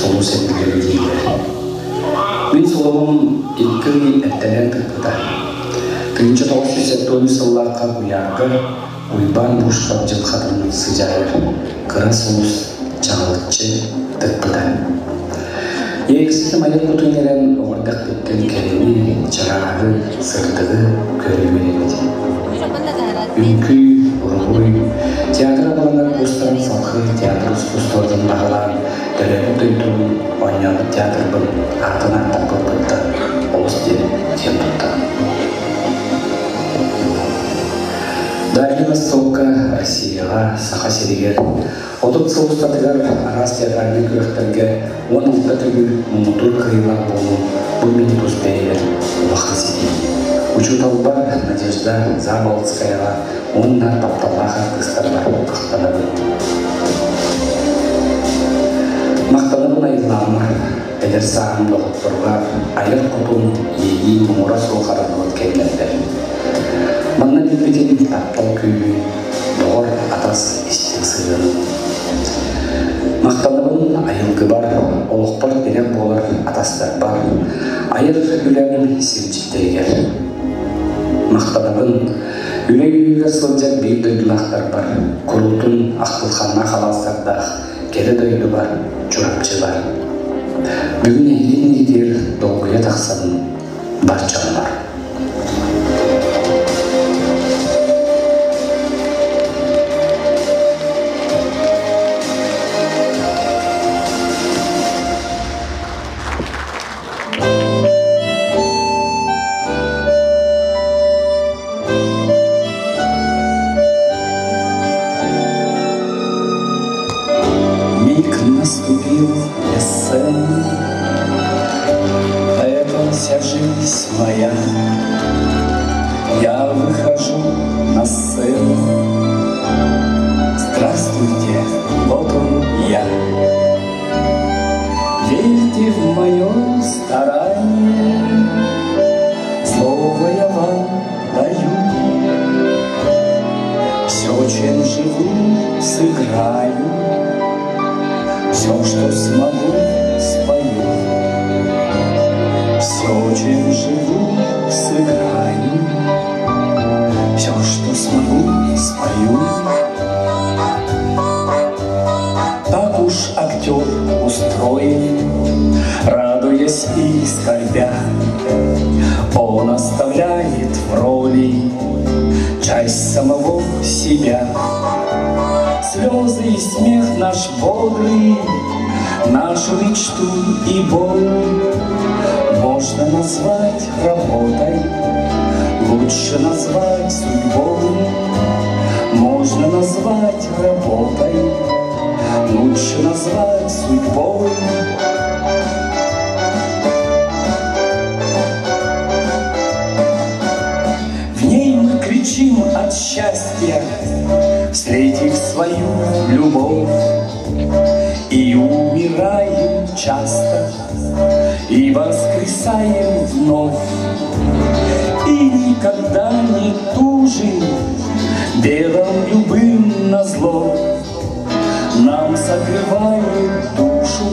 солу сәттігері дейді. Мен солуым илкің әттәлен тұқпыда. 1970 жылларқа бұяғы ұйбан бұшқа жылқадың сыжайыр қыра соғыс жағылықчы тұқпыда. Егісті майыр бұтыңерен ордақ біткен кәрені жарағы сырдығы көрімелемеді. Үнкі, ұрғой, театр абаланар көстарын салқы театр ұспұстардың бағалан дөрәбі дөйтуін ойналы театр бұл артынан тапыл бұтты олыс ден тем бұтты. Дальний Востокка, Россияға, Саха Серегер, Отып соғыстатығар арас театральный күріқтерге оның ұлтатығы мұңытур қиылар болу бұл минут успейлер уақы сетейді. Учуталба Надежда Заболоцкаяға онына тапталаға қыстарлар қықтанады. Мақтанабын айылама, әдір сағын доғыттырға айыр құтын егі мұңыра соғараны өткенлерді. Манна білбетін таптал күйі, доғыр атас істің сығыры. Мақтанабын айылғы бар, олықпар берек болар атастар бар, айыр үләнін севчіттегер. Мақтанабын үләй-үләйге сылжак бейт дөйділақтар бар, құрылтын ақылханна қаластардақ, кері дөйді бар, чұрапчы бар. Бүгін ейлен едер долғыя тақсан бар чан бар. Наступил весенний, это вся жизнь моя. Я выхожу на сцену. Здравствуйте, вот он я. Верьте в мое старание, слово я вам даю. Все, чем живу, сыграю. Все, что смогу, спою. Все, чем живу, сыграю. Все, что смогу, спою. Так уж актер устроен, радуясь и скорбя. Он оставляет в роли часть самого себя. Слезы и смех наш бодрый, нашу мечту и боль можно назвать работой, лучше назвать судьбой. Можно назвать работой, лучше назвать судьбой. В ней мы кричим от счастья, встретив свою любовь, и умираем часто, и воскресаем вновь, и никогда не тужим белым любым назло. Нам согревает душу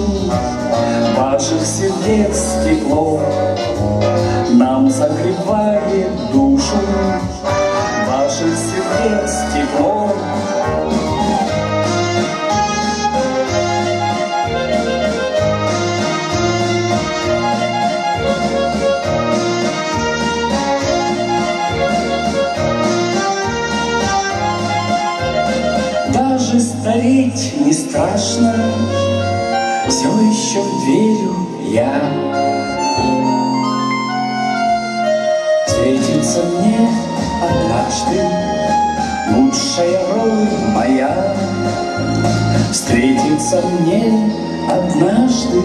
ваших сердец тепло. Нам согревает душу ваших сердец тепло. Даже стареть не страшно, все еще верю я. Встретится мне однажды лучшая роль моя. Встретится мне однажды,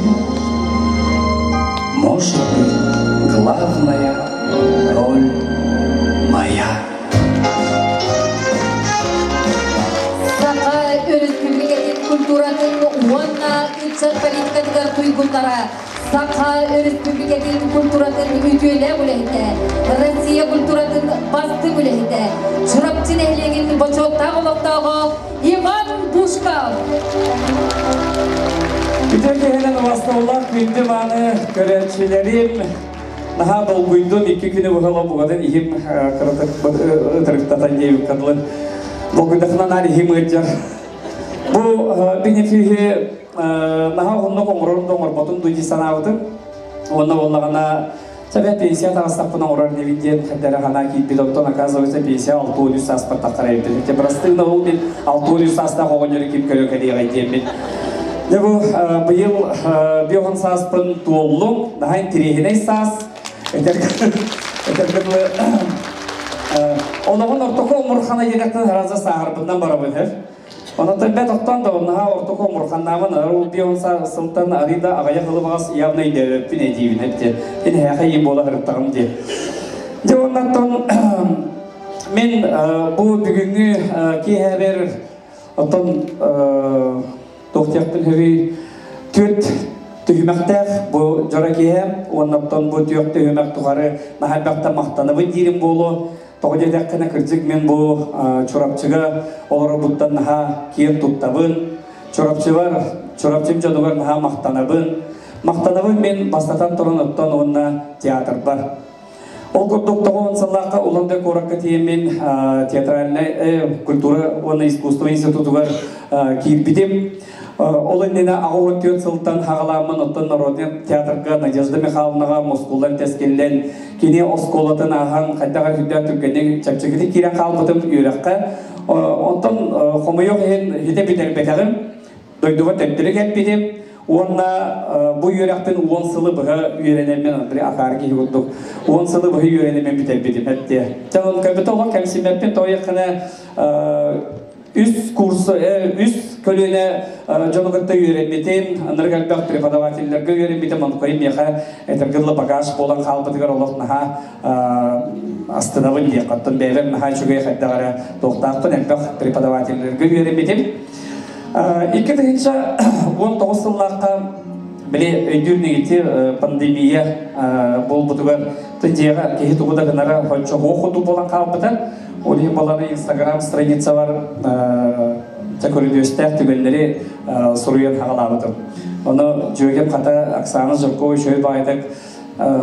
может быть, главная роль моя. Саха Республикатын культуратын уанна үтсәр политикатыгар туйгунлара Саха Республикатын культуратын үтүеле бүләһите Россия культуратын басты бүләһите Чурапчын әһлеген бочоктагы вактагы Иван Пушков. Итәге һәлән күнді маны көрәтшілерім наға бұл бұйдың 2 күні бұғала бұғадан ихим қырықтатан дейіп қадылы. Бұл күндіқынан әрі ихим өтжар. Бұл бенефиге наға ғынны қоңырын доңыр бұтын дұйды санауды. Оны олағана Совет 50 астақпына орар невиден қадары ғана кейтбет оттан оказывается 56 аспар таққарай білді. Те простыгна ол мен 6 астақ оған өрі кеп көрі кәдей ғайден мен. Бұйыл биоған саспын туоллым, нағайын терегіней сас. Олығын ортоқы омырхана еректен ғараза сағырбындан бара бөлер. Онаттан бәт оқтан да оныға ортоқы омырханнағын ол биоған сылтан арыда ағая қылып ағас явна үйдері өппін әдейбін әпте. Мен әқі ем бола ғырыптағым де. Онаттан мен бұл бүгінгі кей әбер оттан тоқтияқпын өй төт түйімәқтәқ бұл жора кейем, оннаттан бұл түйіқ түйімәқ тұғары нағалбақта мақтаныбын дейрім болу. Тоғыдек қана кірдік мен бұл чорапчыға олары бұттан наға кейін тұттабын. Чорапчы бар, чорапчым жадығар наға мақтанабын. Мақтанабын мен бастатан тұрын ұттан онына театр бар. Ол күрдіктігі онсалаққа ұланды қораққа тиемен театральный культура, оны искусство институтығар кейіппедем. Ол үннені ағуын түйет сылттан хағаламын ұттан народный театрға Надежда Михайловнаға Москулан тәскелден кене осколатын ағын қайдаға хүдді түргенен чапчығыды керен қалбытым үйраққа. Онтан қомайоқ ең хете бітер бәтәғым, дойдуға тәптілік әппедем. Онна бұл үйрақпен 10 сылы бұға үйренемен, бір ақары кейі құддық, 10 сылы бұға үйренемен бітер бедем әтте. Жаңын көбіті олар кәмсемәппен тойыққына үст курсы, үст көліне жонығытты үйренметен, анырғалбақ преподавательдерге үйренметен, мұнқойым еқа әтіргілі багаж болан қалбытығар олықнаға астынавын де қаттын бәйбен наға жүгей қайдағара тоқтақпын әлбақ преподавательдерге үйренметен. 2019 жыллаққа біле өйдірнегеті пандемия бол бұтығар тұндеға кейі тұғыда ғынара қойчы оқуды болан қалбыта. Олей баланы Инстаграм страница бар тәкөріді өстәк түгелдері сұруен қағалабыдым. Оны жөген қата Оксана Жыркова жөй байдық.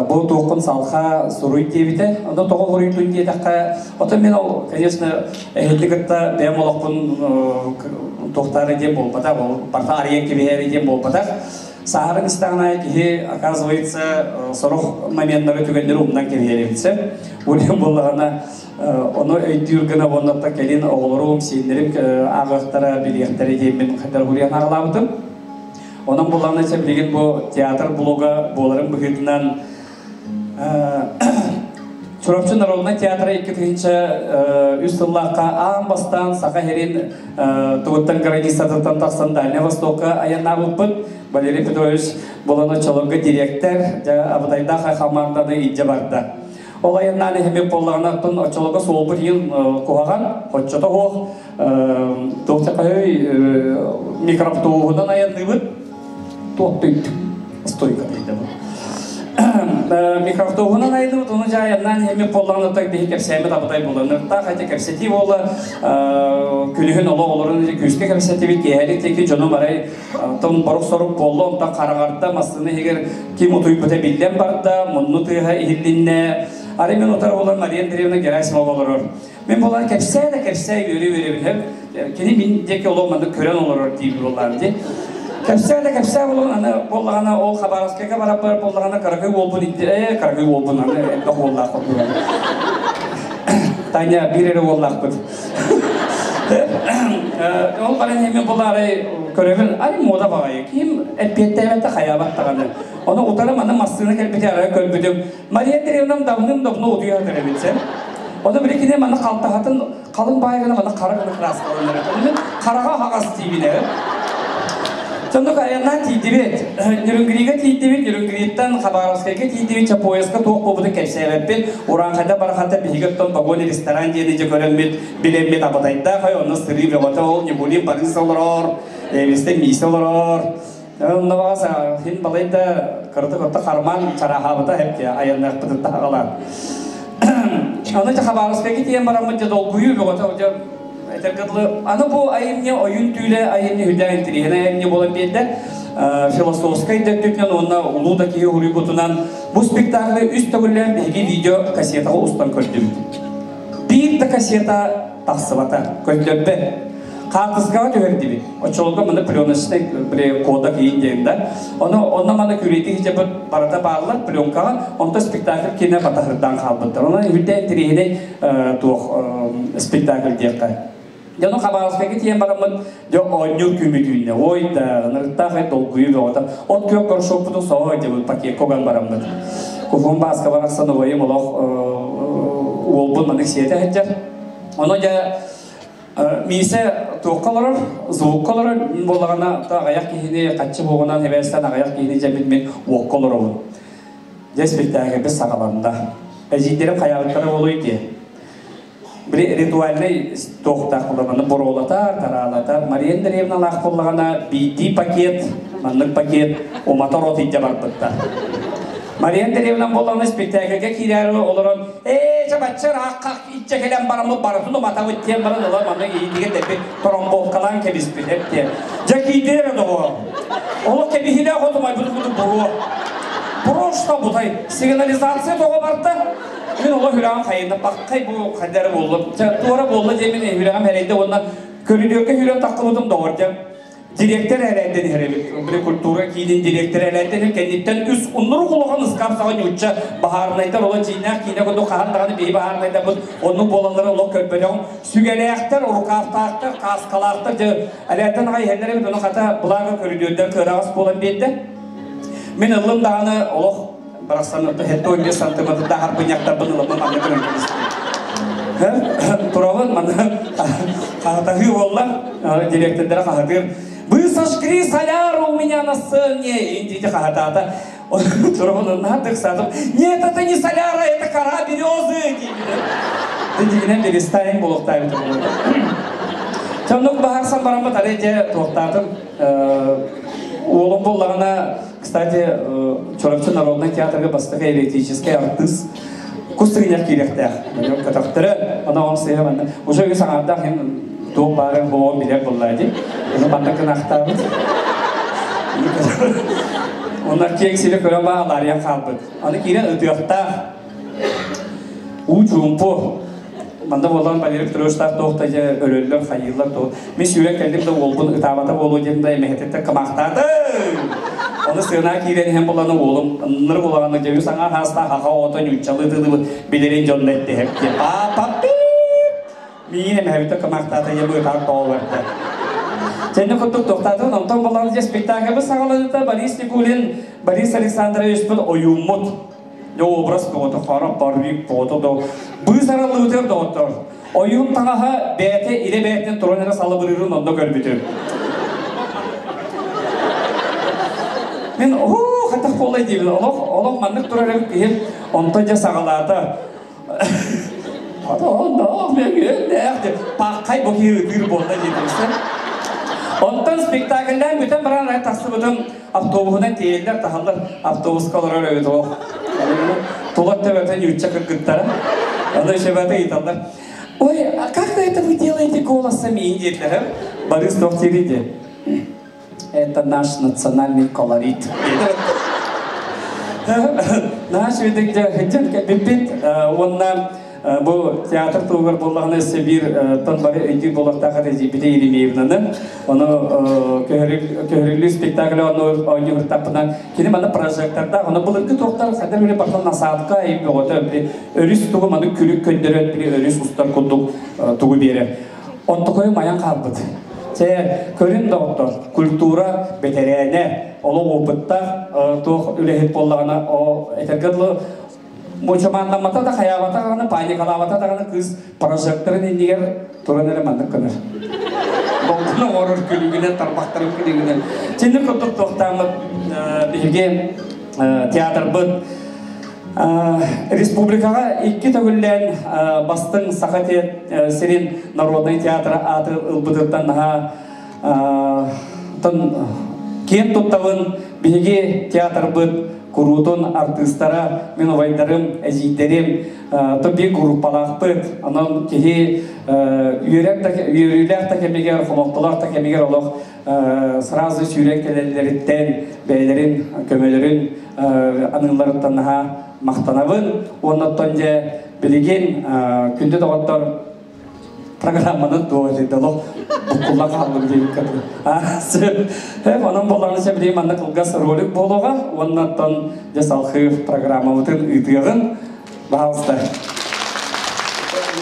Бұл тоқын салқа сұруй дебіті. Оны тоғыл ғұрый түн дедіққа. Отын мен ол, конечно, әйелдігітті бәм олықпын тоқтары деп болпата, барта ария кебеғері деп болпата. Сағырын істағына кейі, оказывается, сұрық моменттары түгендері ұмдан кебеғері бітсі. Олен болғана оны өйдіргіні онлапта келін оғылырым, сенерім ағықтары, білектері деймін қайдар ғұриян ағылабыдым. Оның болғаны білген бұл театр блога боларым бұхетінен Чорапчы народный театры 2-ші үстіллаққа аң бастан сақа херен тұғыттан границатыртан тақсан Дальний Востокқа аяна бұппын. Валерий Петрович боланы чолонғы директор, абыдайда қайқамарданы идже барды. Ол аяннан әхемек болағынақтың чолонғы сол бір ел қоғаған, қотчата қоқ, тоқтақай микроавтобудан аянны бұд, тоқтық стойка дейді бұл. Микроавтобудан аянны бұд, оны жа аяннан әхемек болағынақтың бейі кәпсәймет абыдай боланырта, қайта кәпсәти болы, күлігін олы олырын күшке кәпсәти бет кейәлік текі жоны марай тұн барық сорық болы, онта қарағарда масыны егер кем ұтуып бұта білден барды, мұнны тұйға ихілдінне. Ары мен отар олар Мария Андреевна Герасимова олар. Мен болар кәпсәй да кәпсәй өре-өре біліп, кені мен деке олығманды көрен олар дейбір оларды. Кәпсәй да кәпсәй болағана ол Хабаровскайға барап бар болағана Қарақай олбын еді, Қарақай олбын, әмдақ оллақ бұд. Таня бір әрі оллақ бұд. Ол баран емен болары көреген, ары мода бағайы, кем әппетті қаябаттағаны. Оны ұтарым аны мастығына кәлпеті арай көрбедім. Мария Андреевнам давным давно ұдуя атыр әбетсем. Оны білекіне маны қалтағатын қалың байығына маны қарағыны қырас қалыныр. Оны мен қараға қағас дейбіне. Сондық аяннан тейдебет. Нерінгіриге тейдебет, Нерінгіреттен Хабаровскайға тейдебет, поезға тоқ болуды кәпсәйбәппен, Уранқайда барақата бейгіттен вагоны ресторан дейінде көрінмет, білемет абытайда, оны сыры беғоты ол, не болем барыс олар, әвесте мейс олар. Оны бағаса, хен балайда қырты-қырты қарман чарахабыта әпке аяннақ бұтытта ағалар. Оны Хабаровскайға тейен барамын деді ол бұйы беғоты, аны бұл айымне ойын түйлі, айымне хүдәген тіреген айымне болып беді. философская интеллектуальная, он улуда кие урибутунан. Бу спектакль үстөгүлләр беги видео кассетага устан көрдүм. Бир да кассета тахсыбата көрдүббе. Катызга төрдүбү. Очолга мына пленочный бир кода кийинденде. Оны мана күрөйти хичеп барата баалар пленкага, онда спектакль кине батахырдан калбыттыр. Оны үтө тирейне тух спектакль декка. Я ну хабарская тема барамын, я онюр күмүтүнне. Ой да, ныртага долгуй вода. От кök коршоп буту сой деп пакет коган барамын. Куфун баска барасаны ой молох олбун маны сете хеджер. Оны я мисе тоқалар, звукалар болагана та аяк кийине качы болгонан хебестен аяк кийине жемит мен окколор. Я спектакль без сагаланда. Эжидерим хаялыктары болуйди. Bir ritualный тоқтақ болғаны боролатар, таралатар. Мария Андреевна лақ болғана бейді пакет, манлық пакет, оматар отыйда бар бұтта. Мария Андреевна болғаны спектакльге кейлері олырын, жабатчар аққақ итче келен барамы барытын омата өттен барын олар маңы ейдіген депі тромболқалан кебіспі депте. Жа кейдері доғы. Олы кебіхіне қотымай бұды бұру. Бұру ұшта бұтай. Сигнализация доғы барда. Мен ола хүрәгім қайында баққай бұл қадары болып. Туара болды демен хүрәгім әрейді онына көрінерге хүрәм таққылудым доғырды. Директор әләнден әребет. Бір культура кейден директор әләнден кәнеттен үз ұныр құлығын ұсқап саған үтші бағарынайдар ола жинақ кейіне көді қағандағаны бей бағарынайдар бұл. Оның болалары ола көрбелеғын. Сүгелеяқтар, ұрқаftақтар, қасқалақтар. Әләнден ағай әлдері бұны қата бұлағы көрінерден көрағыз болан бейді. Мен ұлым дағаны олық Барасан это 11 сантиметров до арбаняктар было мама не кричит. Тураван мана хатахи волла директор дара хатир. Вы сожгли соляру у меня на сцене. Идите хатата. Тураван надо сказать. Нет, это не соляра, это кора березы. Ты не перестань болотать. Чамнук бахарсан барамат ареже тоқтатым. Олым болғана, кстати, Чорапчы народный театрға бастығы электрический артист Кустырыняк керектәк. Катақтыры, она он сейі уже үй саңардақ туып барын болуын білек боллайды. Оны бандықын ақтабыд. Onlar keksili körün bağlarıya kalbıd. Onu kire ötüyakta uçumpu. Manda bolan balerik turuşlar toxtayca ölüller, hayırlar tox. Men sürek geldim de olbun ıtabata bolu dedim de mehetette kımaqtadı. Onu sığına kiren hem bolanı oğlum. Nır bolanı cevi sana hasta haka otan uçalıdı bilirin jonnetti hep ki. Papi. Mine mehette kımaqtadı ya bu ıtak doğu verdi. Senin kutuk toxtadı nonton bolanı spektakl sağladı da Boris Nikulin, Boris Alexandrovich bu oyumut. Yo obraz doğdu, harap barbik doğdu da. Bu sarılı öter doğdu. Oyun tanaha beyte ile beyten torunlara salıbırırın onda görbütür. Men hatta kolay değil. Allah manlık durarak değil. Ontaca sağladı. Adam ne geldi? Pakay bu bir bolda getirsen. Ondan spektaküller bütün bir an taslı bütün avtobusundan değiller tahallar avtobus kalır öyle o. Тулатта бәтен ютча кыргыттара. Аны шебата айталар. Ой, а как это вы делаете голосами индиетлер? Борис Дохтириде. Это наш национальный колорит. Наш видите, хотят бипит, он bu teatr tuğur bollağına sebir tanbari eti bollaqtağı rejibide ilimeyevnanı. Onu köhürlü spektakli onu oynuyor tapınan. Kini bana projektörda onu bulurdu toqtar kadar böyle baktan nasaatqa ayıp yoğutu. Örüs tuğu manı külük köndürüp bile örüs ustar kunduk tuğu beri. Onu koyum ayan kalbıdı. Körün doktor, kultura beterene, olu oputta tuğ ülehit bollağına o etergadlı Muçamanlamata da hayavata kana panikalavata da kana kız projektörün indiğer turanere mandık kanır. Doğduğuna horror külüğüne tarbaktırıp külüğüne. Şimdi kutuk toxtamı bilge teatr bud. Республикаға iki tөгіллен бастың сақаты серин народный театр аты ылбыдырдан кен тұттауын білге театр бud Kurutun artistlara, men ovaydarım, ejitlerim, tabi grupalaqpıt, anam kehi üyürler ta kemiger, xomaqtılar ta kemiger olaq, сразу сүйрек келелеріттен бәйлерін, көмелерін аныларыттаныға мақтанабын. Оннаттан же білеген күнді доғаттар программаны доғалидалық бұқылға қалым дейін кәді. Оның боларынша білейм анны қылғас ролик болуға, оннаттан же салқы программамытын үйтіғын бағалысты.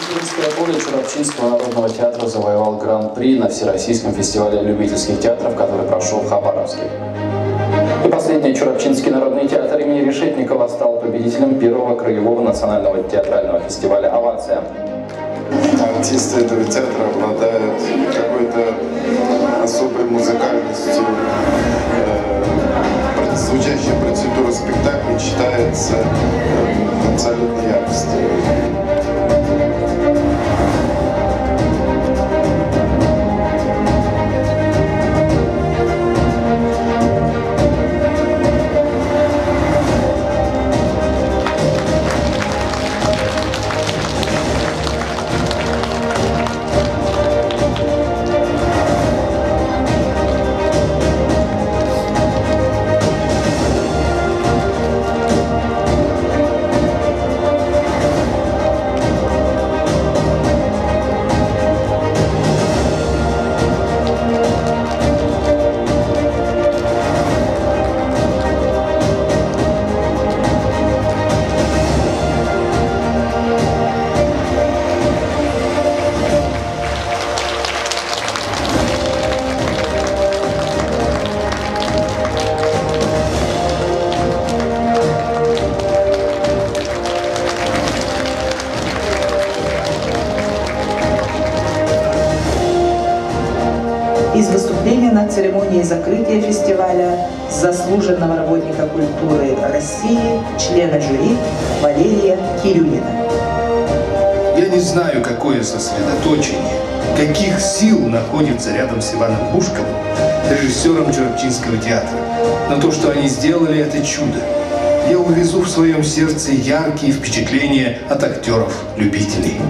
Липецкое поле Чурапчинского народного театра завоевал гран-при на Всероссийском фестивале любительских театров, который прошел в Хабаровске. И последний Чурапчинский народный театр имени Решетникова стал победителем первого краевого национального театрального фестиваля «Овация». Артисты этого театра обладают какой-то особой музыкальностью. Звучащая процедура спектакля читается в абсолютной яркости. Из выступления на церемонии закрытия фестиваля заслуженного работника культуры России, члена жюри Валерия Кирюнина. Я не знаю, какое сосредоточение, каких сил находится рядом с Иваном Бушковым, режиссером Чурапчинского театра, но то, что они сделали, это чудо. Я увезу в своем сердце яркие впечатления от актеров-любителей.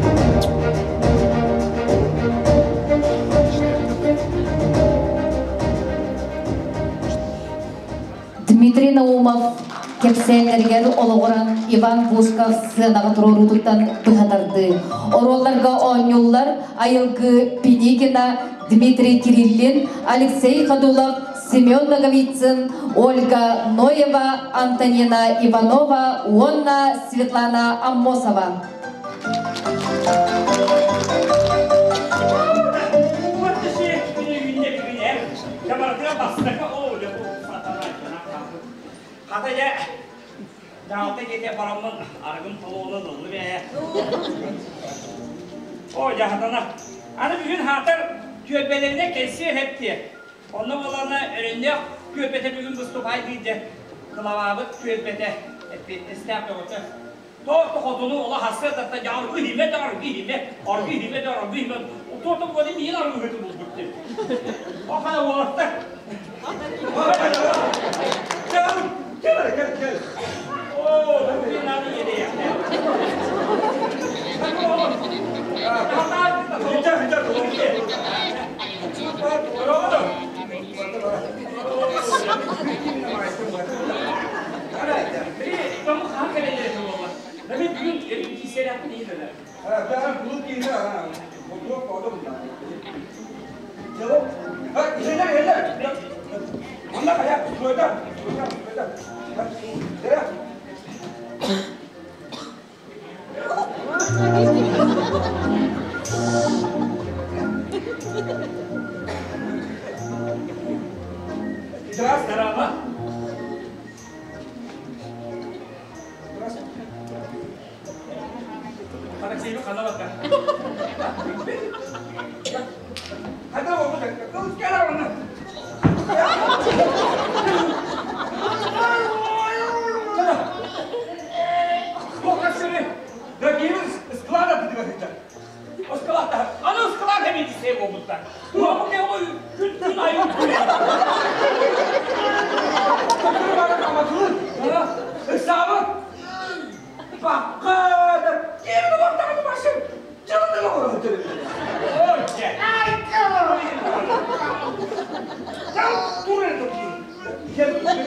Дмитрий Наумов кепсәләргә олығыран Иван Бушков сценаға тұрорудықтан бұғатарды. Оролларға ойнылар Айылгы Пенигина, Дмитрий Кириллин, Алексей Ходулов, Семен Наговицын, Ольга Ноева, Антонина Иванова, Онна Светлана Аммосова. Hataya dağıta gete baramın argın paloğuna dolu be. O yahatana. Hani bugün hatır köpelerine kesiyor hep diye. Onun olanı önünde köpete bugün Mustafa'yı diyecek. Kılavabı köpete isteyip de olacak. Doğru kodunu ola hasret hatta ya argı hime. O doğru kodunu yine argı hime bulduk diye. O kadar olarak da. Gel. Oo, ben bir nane yedi ya. Здорово. Алексею Хановка. Здравствуйте.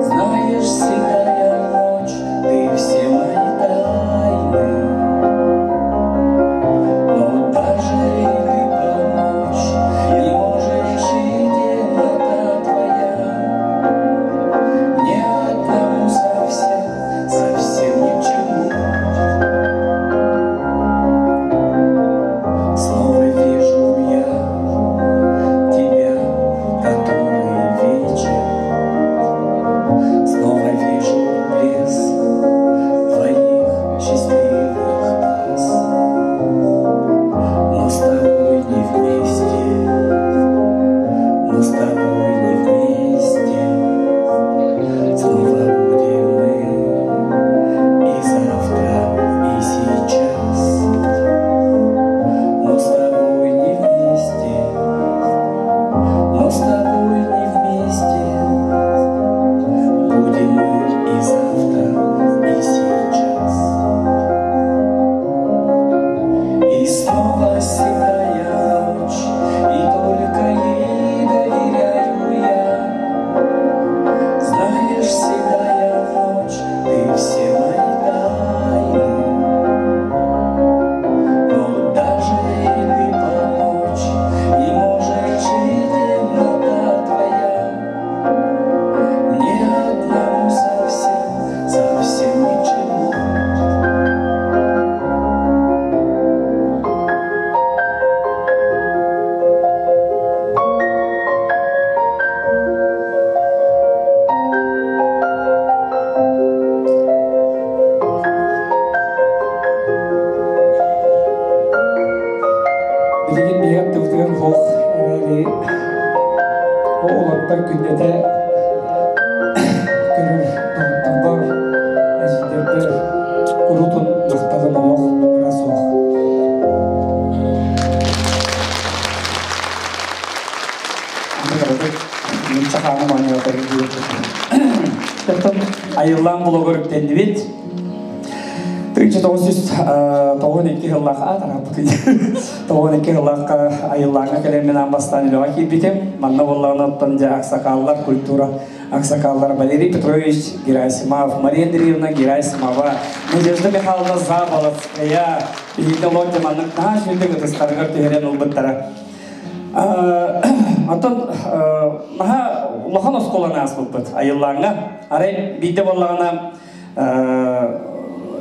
Знаешь, всегда я айыллан блогер тендивит. 1992 жылларга тарапты. 92 жылларга айылларга келемен амбастан илга кибитем. Манна болларнаттан жа аксакаллар культура аксакаллар Валерий Петрович Герасимов, Мария Андреевна Герасимова, Надежда Михайловна Заболоцкая, идеология маннык наш билдеги тыскаргар тегерен улбыттара. Антон маха лохан осколана асылбыт айылларга. Арай биде боллагана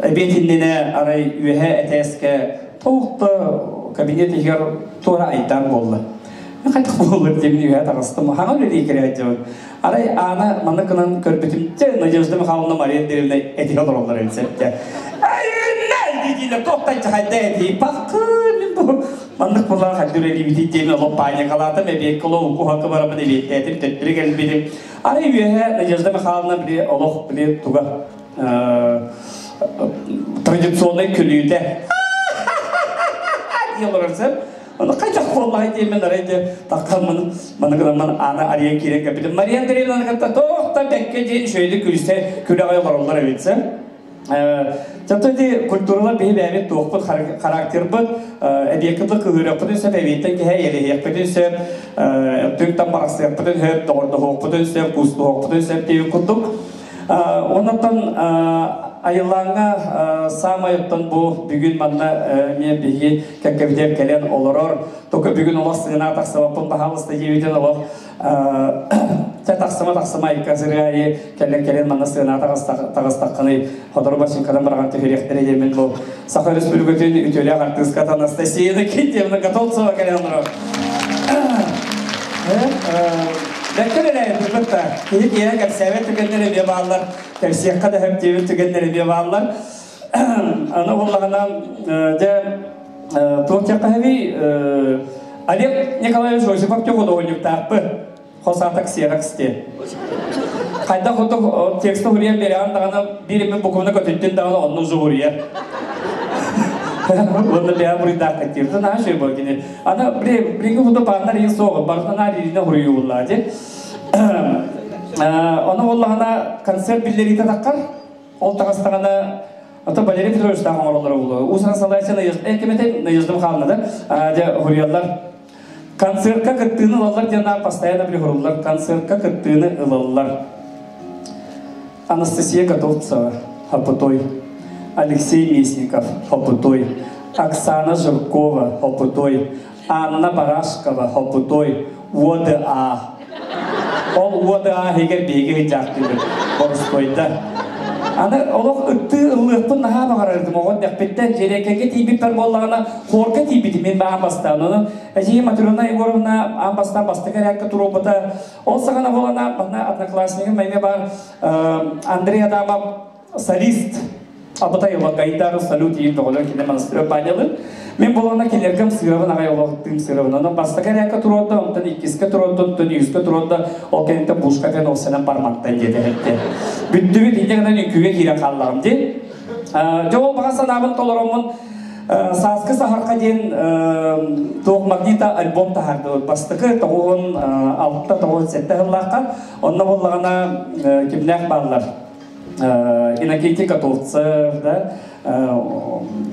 Эбетинне арай үе этеске тоқты кабинет егер тура айтан болды. Қайтық болыр демін үе тағыстым. Хаңа білді екері айтып. Арай ана манықынан көрпетімде Надежда Михайловна Мария Андреевна этиге тұрғылар әлсетті. Әйіннәл дейілі тоқтайшы қайда әдейі. Пақы мен бұл мандық бұлар қайдыр әлі бітейді демін лоппайны қалатым. Әбек қолы ұқу хақы барамын әлетті әтім төттірі кәлбедім. Арай үе Надежда Михайловна біле олық біле туға традиционный күлүйді. Елорарсыр. Оны қайдақ болмай деймен арайды таққанмын. Манығынан ана ария керек әбілім. Мария Андреевна қатта тоқта бәкке дейін шөйді күлісте күлі ағай барылдар әбетсі. Жаптайды культуралар бейбі әбет тоқпыд, характер бұд, әбекілді күгірекпідін сөп, әбеттен кәе елехекпідін сөп, түңтан барақсықпідін сөп, доғырды хоқпідін сөп, күсті хоқпідін сөп дейін күрдік. Онаттан айылаңа самайыптан бұл бүгін манна мен беге кәккәбдер кәлен олырыр. Тоқы бүгін олақ сыңына тақсымапын бағалысты ебеден олақ тақсыма айқазырғайы кәлен манна сыңына тағыстаққаны Ходор Башенкадан барған теферектері демен бұл Саха Республикатын үтелі ағартызқат Анастасияны кентемінің қатолцова кәлен ұрыр. Бәккелерәй бұлбытта, кейік ең кәпсәвет түгендері бе бағалар, кәпсияққа да әптеуі түгендері бе бағалар. Аны олағынан тұлықтяққа әвей Олег Николаевич Осипов кеғуды ойнық тақпы, қосатық сирақ істе. Қайда құтық тексті ғұриян бері андағана берімен бұқымына көтеттен дағына оның жұғырия. Оны бәя бұрыдақ әттерді, наға шөй бол кені. Ана бірінгі құды бағынар ең соғы, барқынан ариріне ғұрыйы олады. Оны олағына концерт білдері таққар, ол тағыстағана Валерий Петрович тағын оралары болды. Усына салайсы әкеметен Надежда Михайловна ғұрыялар. Концертқа күттіні ұлалар дена постоянно білі ғұрылар. Концертқа күттіні ұлалар. Анастасия Готовцева, Хапутой. Алексей Мясников, Хопутой, Оксана Жиркова, Хопутой, Анна Барашкова, Хопутой, ОДА. Ол ОДА егер бейге жақтығы Борскойда. Аны олық үтті ұлықпын наға бағарырдым. Оған дәқпеттен жерекеге тейбіп бір болағына қорқа тейбіді мен баған бастан. Оны әжей Матрона Егоровна амбастан бастығар әккі тұру бұта. Ол сағана болана, однокласснигі мәйме бар Андрей Адамов, солист. Абытай олақ гайдары салют ең доғылар кені маныстыры панелы. Мен болғана келергім сығырабын ағай олақтың сығырабын. Оның бастықар әкі тұрады, онтан иккеске тұрады, онтан үйізге тұрады. Ол кәнекті бұшқафен осынан пармақтан деді әтті. Бүтті бет едегінен үйкіге кері қаллағым де. Жол бағасан абын толырымын сасқы сахарқа ден тоқ магнита альбом тағарды. Бастықы тоғын алтта тоғын сәтті ғыллаққа. Онына болғана кемнәқ балылар. Инакейте Готовцев,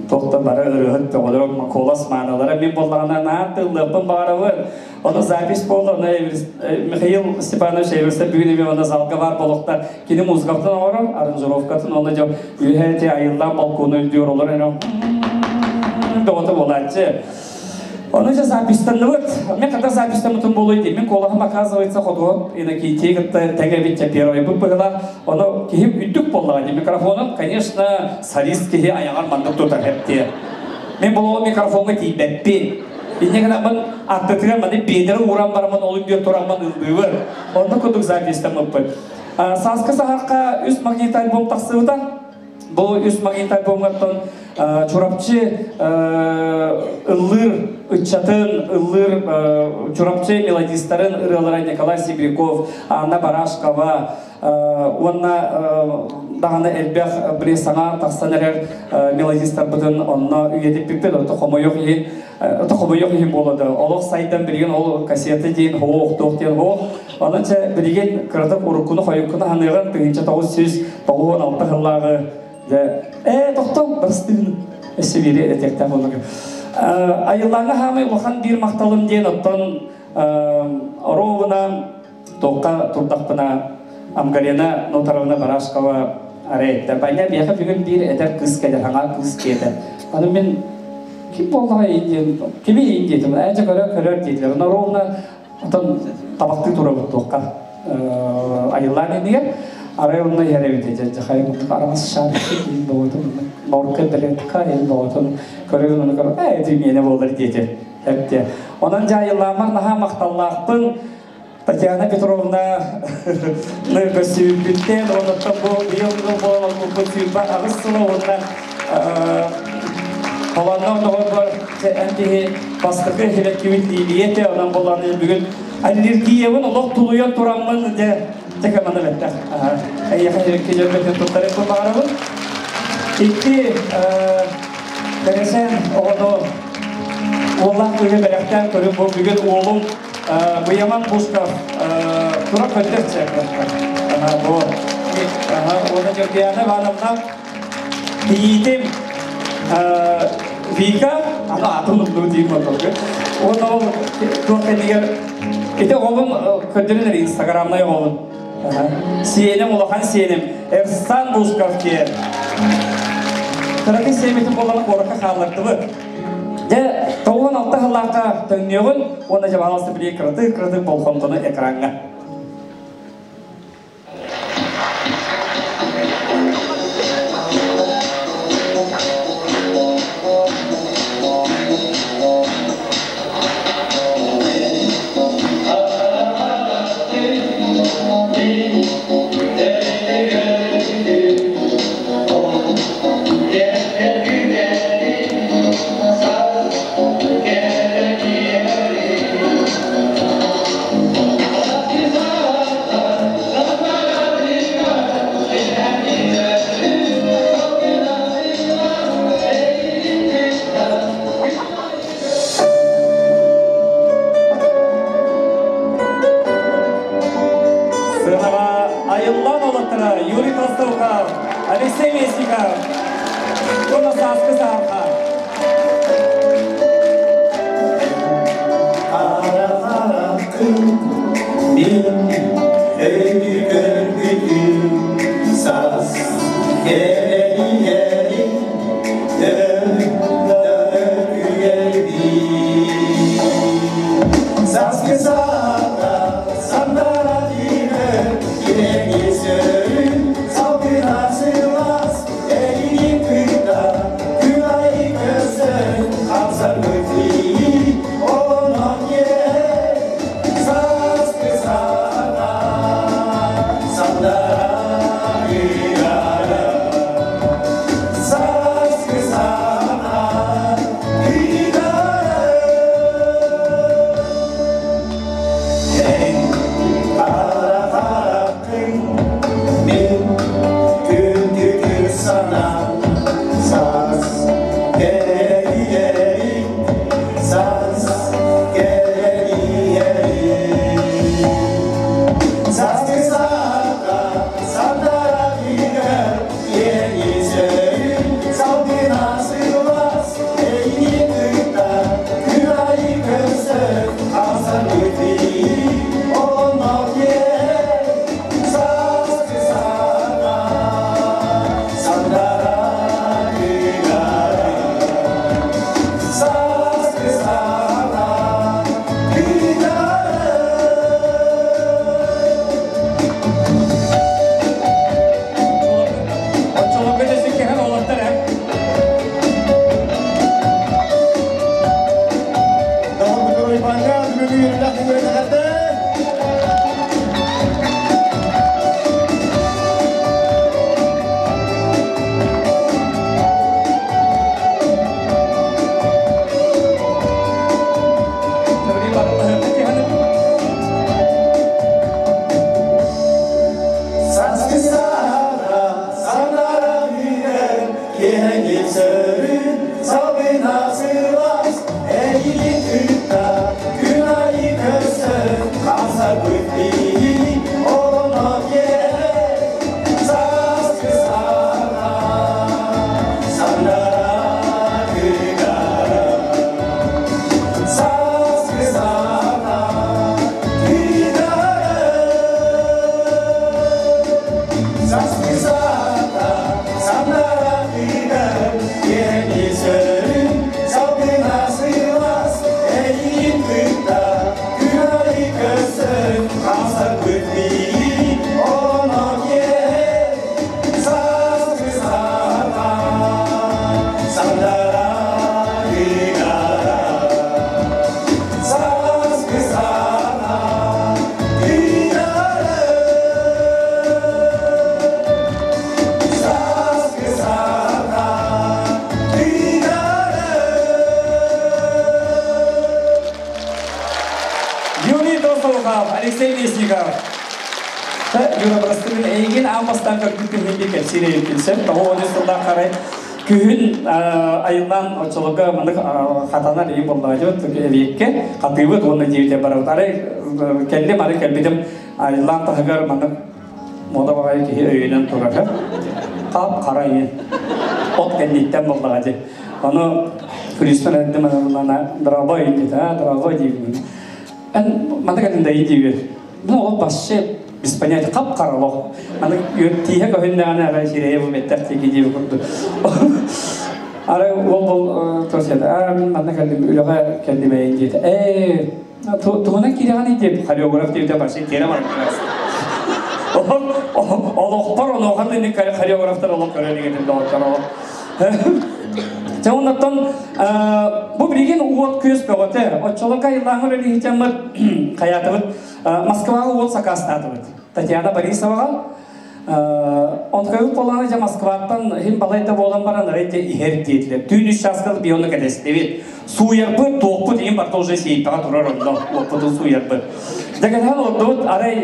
тоқты бары ұрығын тоғылырық қолас мағыналары. Мен болғана нағаты лыпын бағарауыр. Оны запись болды. Михаил Степанович Эверсті бүгінеме оны залға бар болықта. Кені музыкаптың ауырым, аранжировкатын. Оны жау үйәте айылдан балконы үлдер олар. Доғыты боладжы. Оны же запистан вот, мне когда запистан мутун болуйди, мен колахам оказывается ходот, и на кейте тегевитя первый была, оно кихим үттүк боллаган микрофоном, конечно, солист кихи аяңар мандык тутар хепте. Мен болуы микрофонга тийбеппи. И негана мен аттытыган маны бедері уран бараман, олым бер тураман ылдывыр. Онда кудук запистан муппы. Саска сахарка үст магнит альбом тақсывыда. Бұл үст магнит альбомгаттан чурапчы ыллыр үтчатын, ыллыр чурапчы мелодистарын ырылара Николай Сибиряков, Анна Барашкова, Онна дағаны әлбәқ біле саңа тақстанарар мелодистар бұдын онна үйедіп біппеді, тұқымайық ең болады. Олық сайдан білген ол кассеті дейін хоқ, тоқ дейін хоқ. Онынша білген кірдік ұрыққыны, қойыққыны ғанығын түгінші тауыз сөз бағуын алты ғыллағы. Тоқтау, бірістігін өсі бере әтекті болығы. Айыллаңы хамы оған бір мақталым дейін оттан ровына тоққа тұрдақпына Амгарена нотаровна Барашкова арайетті. Байна бияқы бүгін бір әдір қыз кәді, аңа қыз кәді. Аны мен кем болдыға енден, кеме ендетім, әжі көрер дейділер. Оны ровна табақты тұра бұд тоққа айыллан едігер. Арай онына ярабет еді. Жақайым ұттық арамыз шарықы кейін болдым. Морқы білетіқа ел болдым. Көрер оны көрер, әді мені болдыр дейді. Онан жайылламар наға мақталлақпын. Татьяна Петровна көсүйбіттен, оныттан бұл биылғы болал көсүйбі ағыстылы онына қоланна оныға бар әндегі бастықы хелеккевіт дейбиеті, онан боланы бүгін аллергиявын ұлық тұлуян тұрамын де текаманы бәтті. Әйеқа хелекке жербетін тұттары көп бағарабын. Икті кәресен оғыны олақ көге бәрәқтен көріп бұл бүгін олың Буяман Пушков тура көтер чекті. Оны Георгияна Ивановна дейдім Вика, атын ұлды дейім отыр. Оны ол көкендегер, кете олым көтерілер инстаграмнай олым. Сенім, олақан сенім. Эрсан Пушков кер. Тұрады семетін боланы қорыққа қалырдығы. Тоғын алты ғылаққа түннеғін, оны жаб аласы біле кірді болғымдыны экранға. Юрий Толстовков, Алексей Вестников, Коносавский Сарха. Алексей Лесников. Юра Брастырын әйген амастан көргітін еңбек әсері өткенсен. Оғын ұстында қарай күн айылдан ұчылығы мұндық қатана дейін болдыға жауыт әвекке қатыйбыт оны дейуде барауд. Арай кәлдем, арай кәлбедім айылдан тағығар мұндық мода бағай кейі өйінен тұрағы. Қап қарайын. От кәлдеттен болдыға жай. Оны күрестен әдім анамына драва үйінде, драва дейін. Ән мұндық әдімді дейі. Бұны ол басшы без понятия қап қаралық. Аны тиhe көйіндегі ана жирeye бұл меттер теге дейі көрді. Ары ол тұрседі. Мана кәлдім үліға кәлдім әйін дейді. Туғына кереған дейді. Хореограф дейді башы кере бар. Ол оқпар, оны оғанда хореографтар олық көрелеген дауыттар олық. Жауынаттан бұл біреген уот көз бөғыты. Отчылыға илаңыр әлі хитемір қаятыбыд. Москваға уот сақастатыбыд. Татьяна Борисоваға. Онтқайып болғаны жа Москваттан хем балайда болған баран рейте ихер дейтілер. Түйін үш жасқыл бионы кәдестевет. Суярбы, тоқпы деген барта уже сейіппаға тұрар онда. Оқпыдың суярбы. Дәгәдән олдығыд арай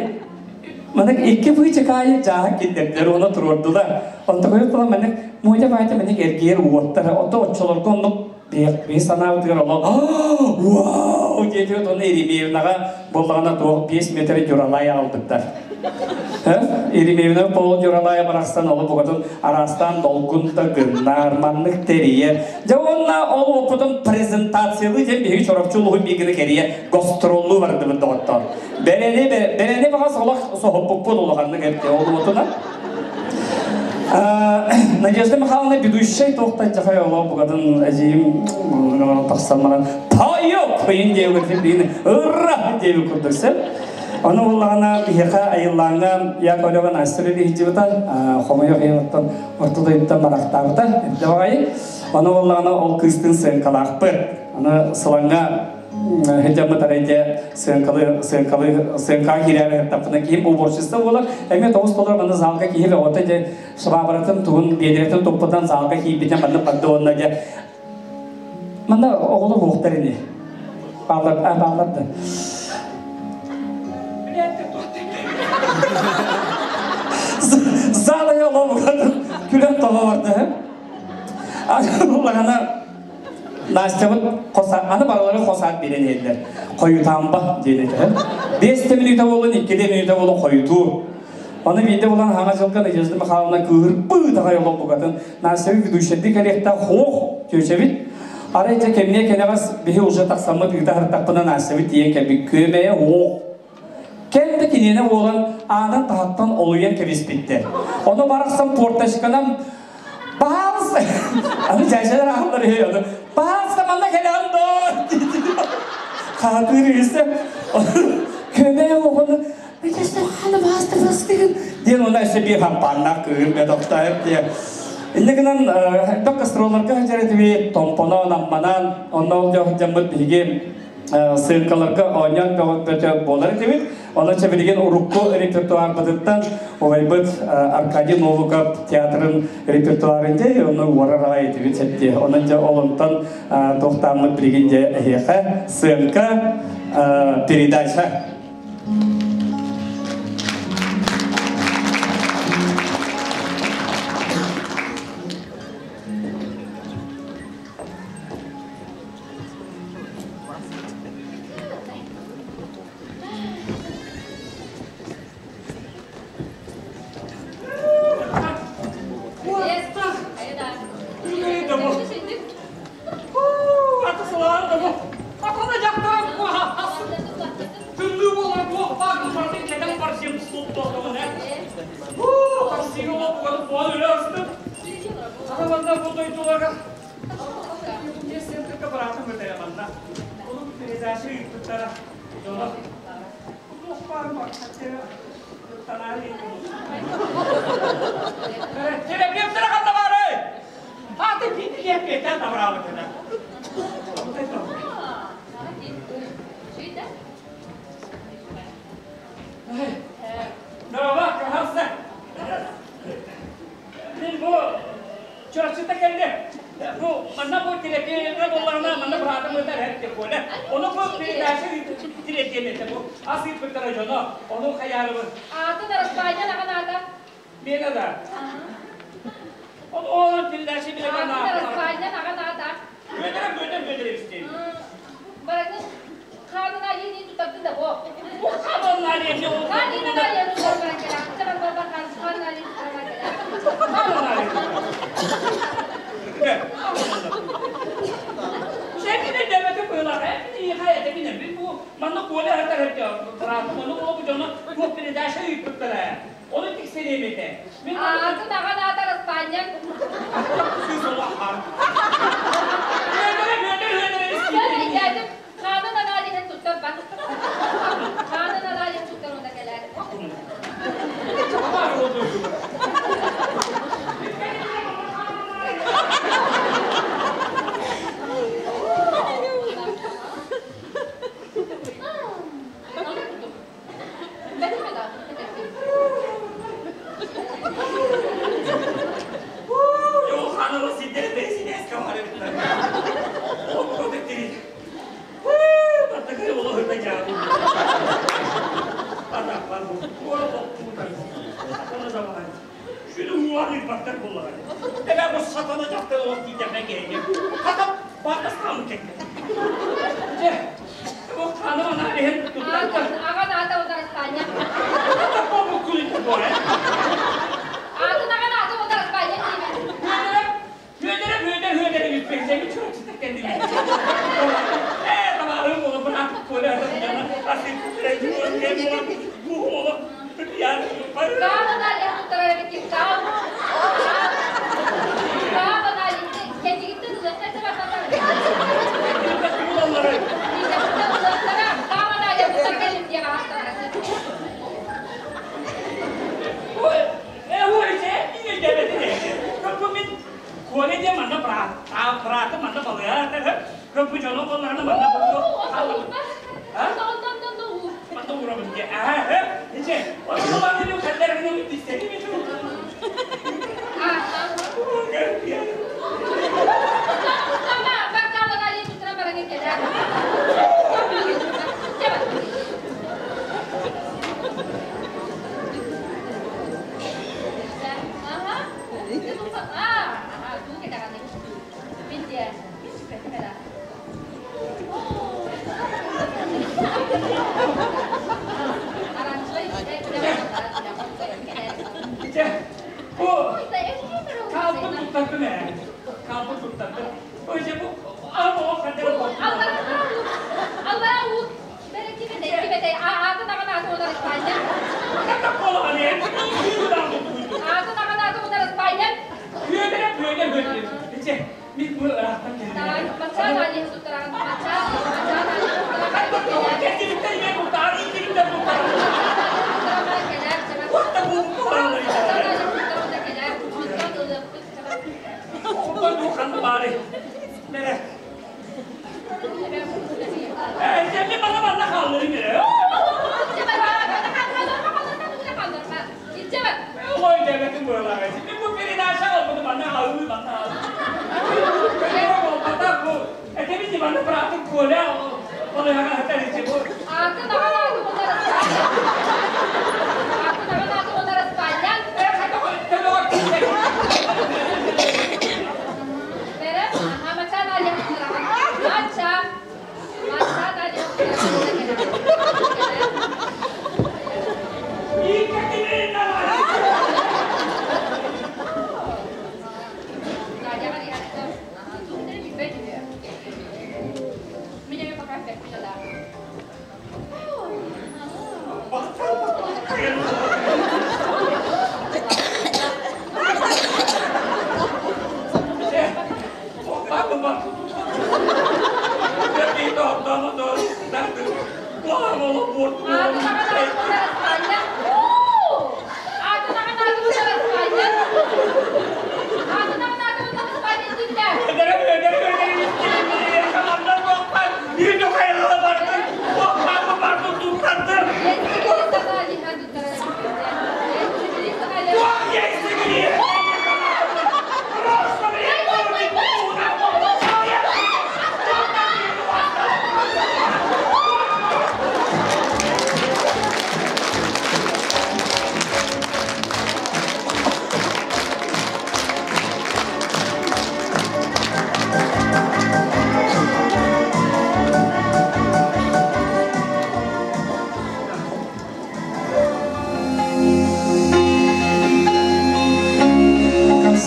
Мәнік екі бұйчы қайы жаға кеттектер, оны тұрордылар. Онты қойып болған мәнік мойда байды мәнік әргер уаттары. Онты отчыларға оны бей сана өтігер олар. Вау! Деді өт оны Еремеевнаға болғана 5 метр жүралай алдықтар. Еремеевна бұл жүралай барақстан олы бұғатын арастан долгунда гыннар, маннық терие. Жауынна ол оқыдың презентациялы жем бейі чорапчылығы бейгіні керие гостроллы барды бұнда оттар. Берене баға соғып бұқпыл олығанны кәпте олы отына. Надежда Михайловна ведущая тоқтан жақай олау бұғадың әжейім тақсалмаған пайық қойын деуі көрдейіні ұра деуі көрдірсі. Оны олағына бейіқа айыллаңға яқ өліған әсірелі хиджібітан қомайық еуіттан ортылайыптан барақтағыда әбді бағайы. Оны олағына ол күстің сөнкалақ бір. Оны сылаңға Хеджамы тарайде сөнкаға керәрі таптына кейіп бұл боршысты болар. Әме тоғыз толар мұны залға кейіп оты де шыбабыратын туғын бедіретін топпыдан залға кейіп бетен бәнді бәнді онына де. Мұнда оғылы оқтар ене. Бағларды. Залы елі бұғады күлен тоға барды. Олағана Настябыт аны баралары қосат берен елдер. Қойытанба денеді. 5 минута болын, 2 минута болын қойыту. Оны бейді болан хаңа жылған Надежда Михайловна көрпі дағай олып бұғатын. Настябы ведущеді кәлекті хоқ көшебіт. Арайта кәміне кәнеғас бейі ұжы тақсамы бігді артақпына Настябы дейін кәбі көмәе хоқ. Кәмді кенені болан анын тағаттан олуен кәбеспетті. Оны барақсан порташқанам Bağız! Anı çarşılar ağırları yiyordu. Bağız zamanla geliyordu! Katır ise kömeğe oğlu Arkadaşlar hala bağızda bastıgın diyen ona işte bir hampanlar kıyım ve doktor diye. İndiğinden dok astrolarga hacaret ve tompona nammanan onunla olacak jamut bilgim sırkalarga oynayan bir bolar demek. Ona çevirilen urukku repertuar badıttan olayıbıt Arkadiy Novukov teatrın repertuarında onu vararaya etti. Onunca olumdan doktanlık bilgince sırka передача. curhat cerita kendi. Bu mana bu dilekçe dolarına mana beraber öder hep böyle. Onu bu bir dersi dilekçe mi bu? Asıl bir tarafına onu hayal bu. Atı da Spanya nakan ada. Bir de. O dilekçe bile bana. Atı da Spanya nakan ada. Gönder isteyeyim. Bakın kadınlar yeni tutardı da bu. Bu kadınlar yeni oldu. Kadınlar yeni tutardı gelen. Kadınlar kadınlar yeni tutardı gelen. Kadınlar yeni. Saya tidak dapat kebenaran. Ini kayak begini. Bu mana boleh harta harta. Perang mana boleh jangan. Bu tidak saya ikut lah. Onu tik sedemete. Atı nakan ada Spanya. Susah. Ben geldim. Kadınlar aleyhine tutar bak. Kadınlar aleyhine tutar onda gelen. Apa oldu?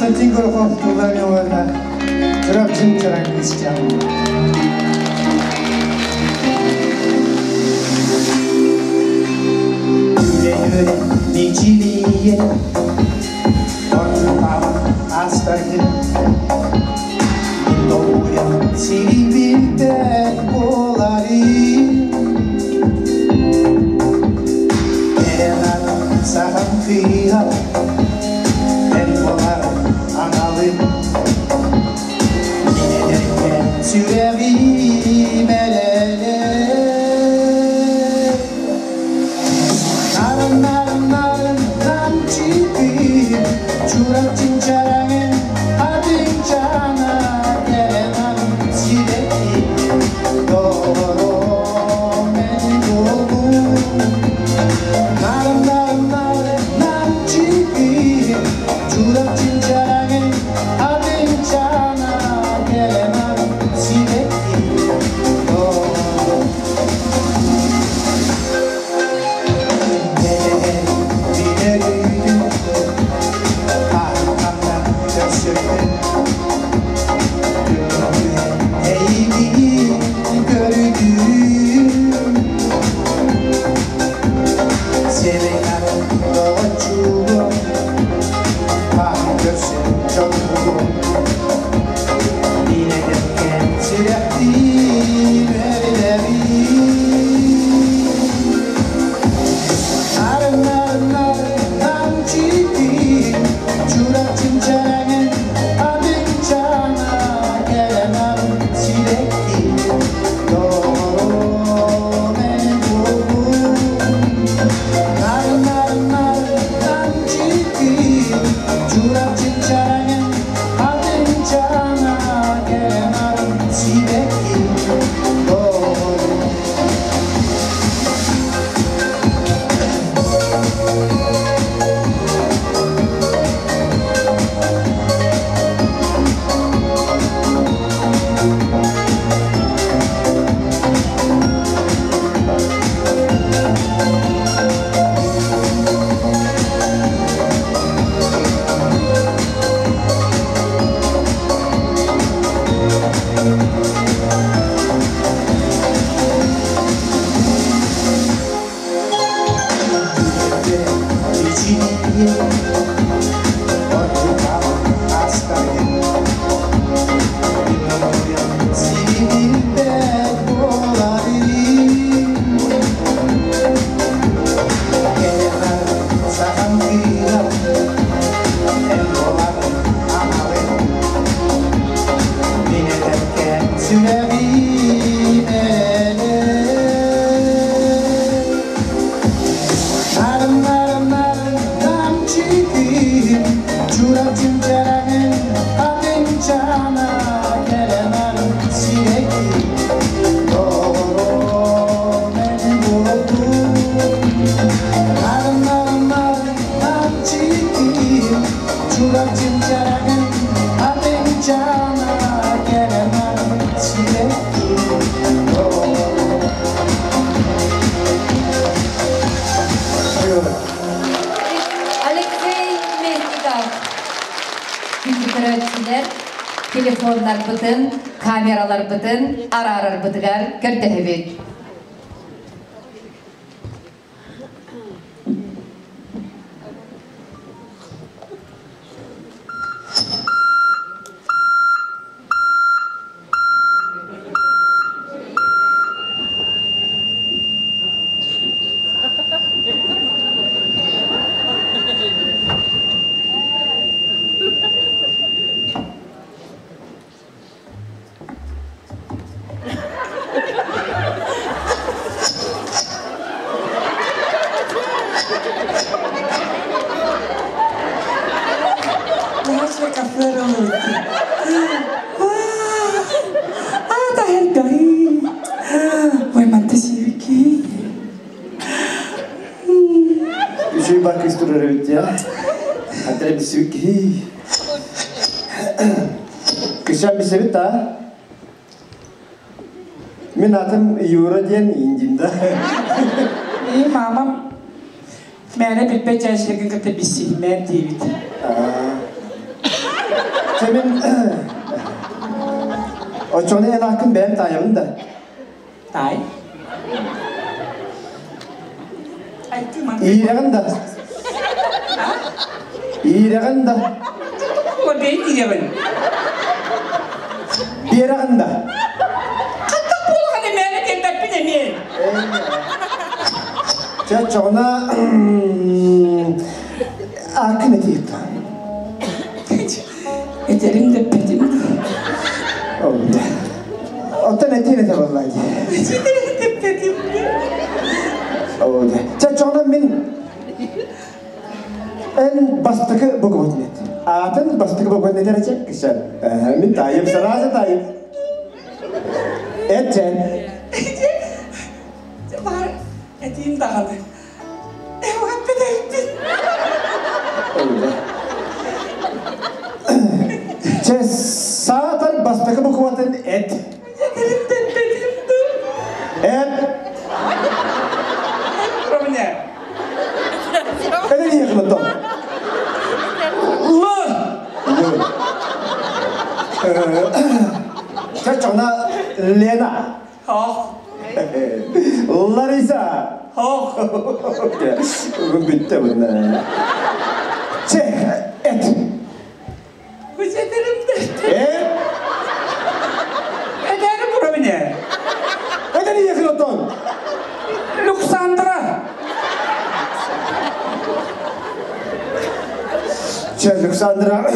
Сантингорхов Туламиола, Журабчин Чарангистян. Yüreğime dikiliye, ortağım astayım. Doğuya silibirde olayım. Erenat saham kıyam. Sürevim elele Narın narın narın nam çiğdiyim Çurak çinçarangın adın cana Gelemem sileki doğru men doğum Narın narın narın nam çiğdiyim Çurak çinçarangın adın cana Gelemem Telefonlar bıtın, kameralar bıtın, arar bıtıgar, gördüğü Kışa bir sebep daha. Min adım Euro diyen incimde. İyi mamam. Mene bir becerişle gıgıtı bir silmen değil. Semin o çonu en akın ben tayım da. Tay. Ay cuman. İyiren da. İyiren da. Kok dia iiren? Biren da. Kata pula ni mene kita pilih ni. Sen çona akın etiyip. Ederim de pedim. Oldu. Otan etiyine de vallahi. Ederim de pedim. Oldu. Sen çona min en bastıkı bu net. Atın bastıkı bu net edecek kişen. Min tayım sarasa tayım. Etcen. Var. Edim daha. Evat pedim. Oldu. Sen saatan bastıkı bu kuvvetin et. Ederim de pedim. Et. Romanya. Neden yakınıldın? Sen çona Lena. Hoch. Larissa. Hoch. Bitti bunlar. Et. Ederim de. Et. Ederim Romanya. Neden yakınıldın? Luxandra. Sen Luxandra.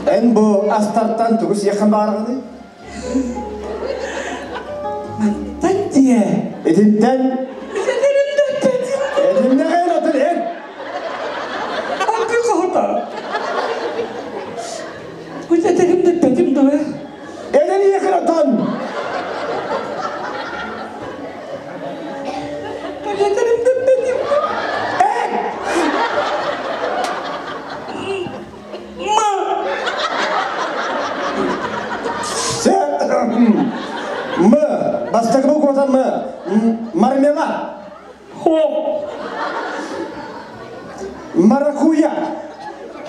En bu astartan tuğus yakın bağırgını. Mantan diye. Edimden. Ederim de pedim. Edimden gayr otur et. Angka kota. Ederim de pedim tuh. Neden yakınıldın? Ederim de pedim. Mı? Bastık bu kota mı? Marmela. Ho. Marakuya.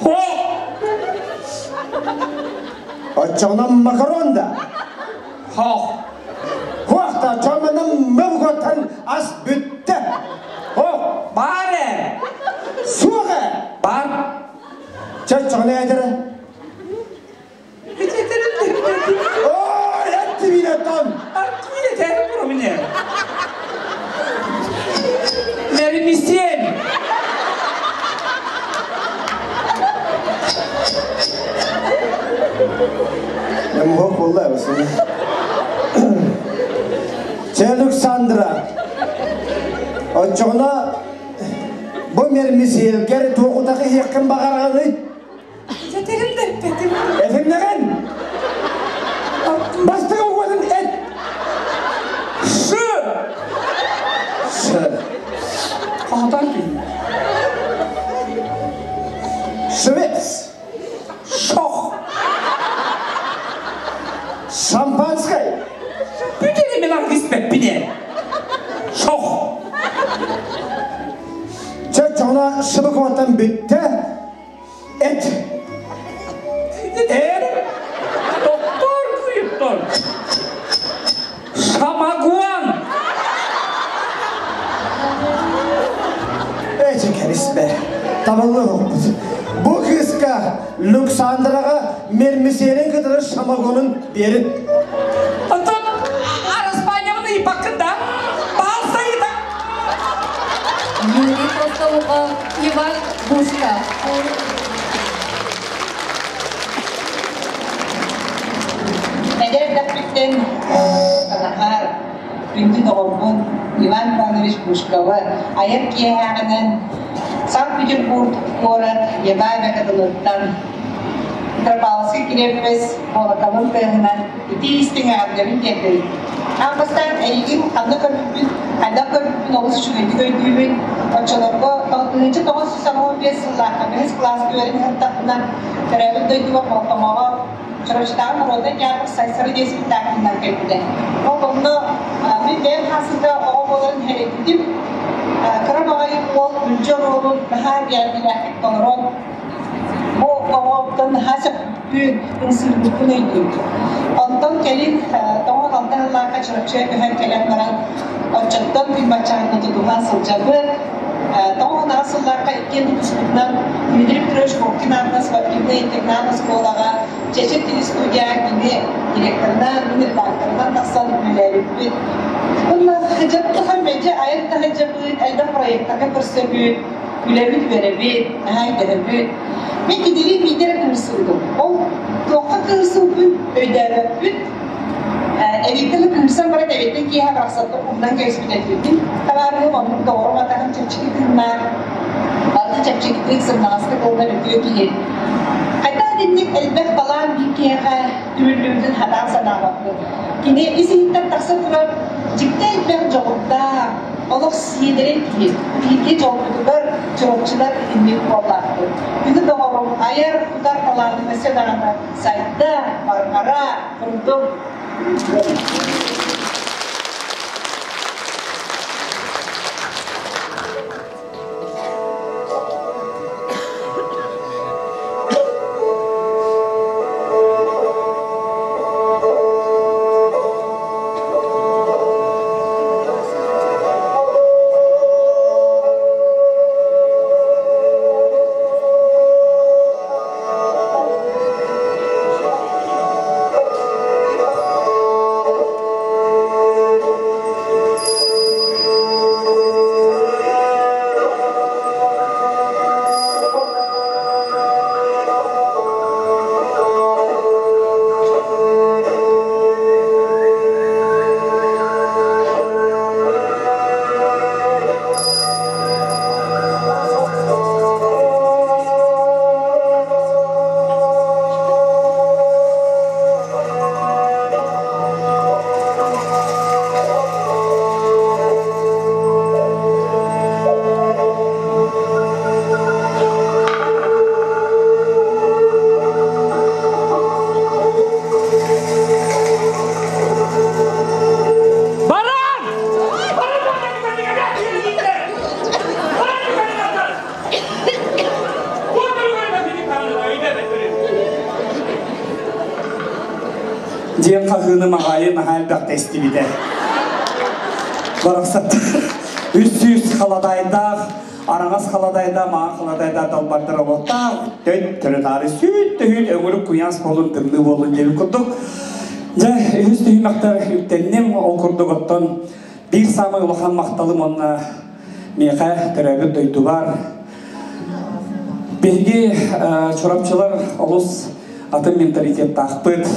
Ho. Açana makaron da. Ho. Hoxta çamanın mevgotan as bütte. Ho. Bare. Suğa. Bar. Çana edere. Ederim de pedim. Oo, etti bileton. Arki ederim Romanya. Meri misyen. Ne muhok vallahi basın. Çelük Sandra. Açana bu mermisi geri toğutaki yakın bağırağını. Ederim de pedim. Efendim neden? Bastık o kadın et. Şı. Şı. Kahtan ki. Şvets. Şok. Şampanskay. Bütün emiler hizmet bine. Şok. Çana şıbık vatan bitti. Et. Et. Doktor kuyuptur. Şamaguan. Çekeris be. Tabanlı olmuş. Bu kızka Luxandra'ga mermisiyenin kadar şamagonun birin. Untuk Araspanya'nın iyi bakın da. Bahsayı da. Юрий Толстого, Иван Бушка. Eder Dapitten Kanahar Pintu Doğumun Ivan Ivanoviç Bushkova ayak kiyahının Sankt Petersburg Korat Yabay ve Kadılıktan Trapalski Kirepes Olakalın Kıyahınan İti istinge ablerin tekleri Ampastan eğitim Anda körpün olası şüveti köydüğümün Açılırga Kalıklıcı 915 yıllarda Mehes klası güverin hırtakından Terevil döydüğü Poltamağa Çırıştağın rolda gelip sayısarı desmin takımdan geldi. O konuda ben hasında oğulların hareketim Karabağ'ı ol, Gülcan oğlu, Bahar geldi, Rahmet Doğru Oğuz'dan hasap büyük ısırlıklı neydi? Ondan gelin doğal altınlarla kaçırıcıya güven gelen varan Ocak'tan bir maçağını tutulan sılcabı doğal asıllarla ikinci kısmından müdürüm Tırış Korkinarnas ve İbni İntegnarnas Kolağa çeşitli stüdya gibi direktöründen, müdürlerden nasıl mülevipi. Bunlar hıcabı hamlece ayette hıcabı elde proyektaka pırsabı Gülevit verebi, hayderebi. Ben gidelim bir yere kırsıldım. O toka kırsıldım, öderebi. Evitleri kırsam bana devletten ki ya bıraksattım, ondan geçmiş edildim. Tavarını onun doğru vatanım çepçikliğinler. Bazı çepçiklik sırnalıkta kollar ödüyor ki. Hatta dindik elbet falan bir kere ümürlüğümüzün hata sanatlı. Yine bizi hitten taksatırlar. Cikte elbet cevapta. Olur siyedirek ki, bilgi çoğunluklar, çoğunluklar inlik olaktır. Bunu doğru, ayar tutar kalan mesela sayda, marmara, kurudum. Diyen kakını mağayı mahal baktesti bir de. Bıraksat. Üst kaladayda, arağız kaladayda, mağa kaladayda dalbardır oğutta. Dön, törütari süt, ömürü kuyans bolun, tırlı bolun gelip kurduk. Üst tüymakta yüktennem okurduk ottan. Bir samay ulakan maktalım onunla meğe törəbі döydü var. Belki çorapçılar oluz atın mentalitet taqpıt.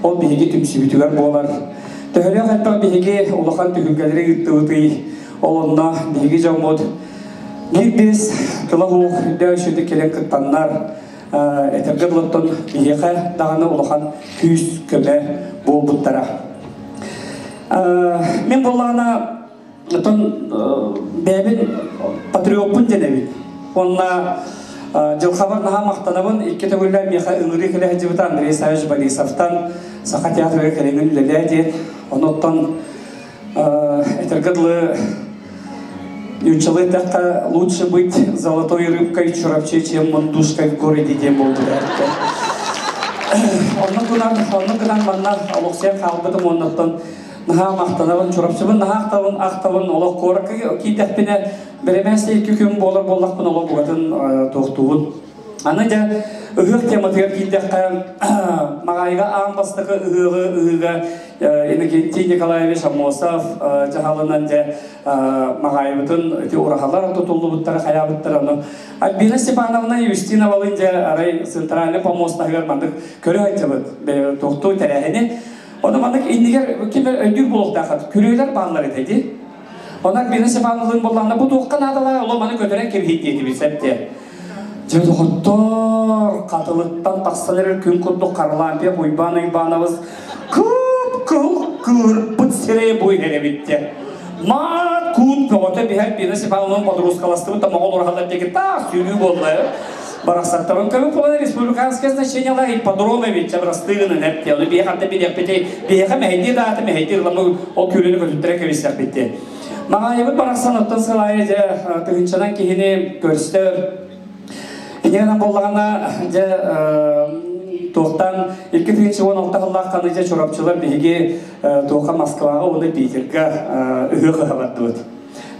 Ol bihege tümsübütüler bolar. Töhөлі қалпақ бihege улахан tühülgelere yıttığıtı olunna bihege jamud. Bir biz kılahu dövüşüdü kelen kıttanlar etergedlottun bihege dağını ulахан küs köme bol buttara. Men bolağına bäbin patriotpun denebit. Onunla Jıl xabar naha maqtanabın iki tөгүлләр меха ыңыры келе хәҗибәт Андрей Савич Борисовтан саха театры келеңен ләләде. Оноттан этергедлы училы такка лучше быть золотой рыбкой чурапче, чем мандушкой в городе дем болды. Онны гынан манна алыксия халбытым оннаттан наха мақтанабын чурапчыбын наха ақтабын олық коракы кейтәппене беремәсе екі күн болар боллақпын олық бұғатын тоқтуын. Аны да үхік тематығар кейтәққа мағайға аң бастықы үхіға Иннокентий Николаевич Амосов жағалынан да мағайбытын орахалар тұтылды бұттары қаябыттыр аны. Альбина Степановна Юстина Валынде арай центральный помостағыр мандық көрі айтыбыт тоқту тәрәхіне. Onu manık indiger kimler ödül bulukta kürüler bağlar edildi. Onlar bir nasıl bağladığın bulağında bu doğukan adalar ola manık ödüren kevhit diyeti bir septi. Cevdet otur katılıktan taksaları kün kutlu karılampiya uybanavız kırpıt sireye boy hele bitti. Maat kut pöğüte bir nasıl bağladığın badruz kalastı da mağol orahalar teki ta sürü boldu. Барасаттарын көмек болған республиканское значениялар ипподромы ведь обрастыгыны нәпте. Оны бейхатты бейхпете, бейхам мәйді даты мәйді ұрламы ол көліні көтіттірі көбесер бетте. Маған ебіт барасан оттан сылайы де тұғыншадан кейіне көрістер. Кинегенен боллағана тоқтан 2016 жыллақ қаныжа чорапчылар беге тоқа Москваға, оны Питерге үйі қағабады.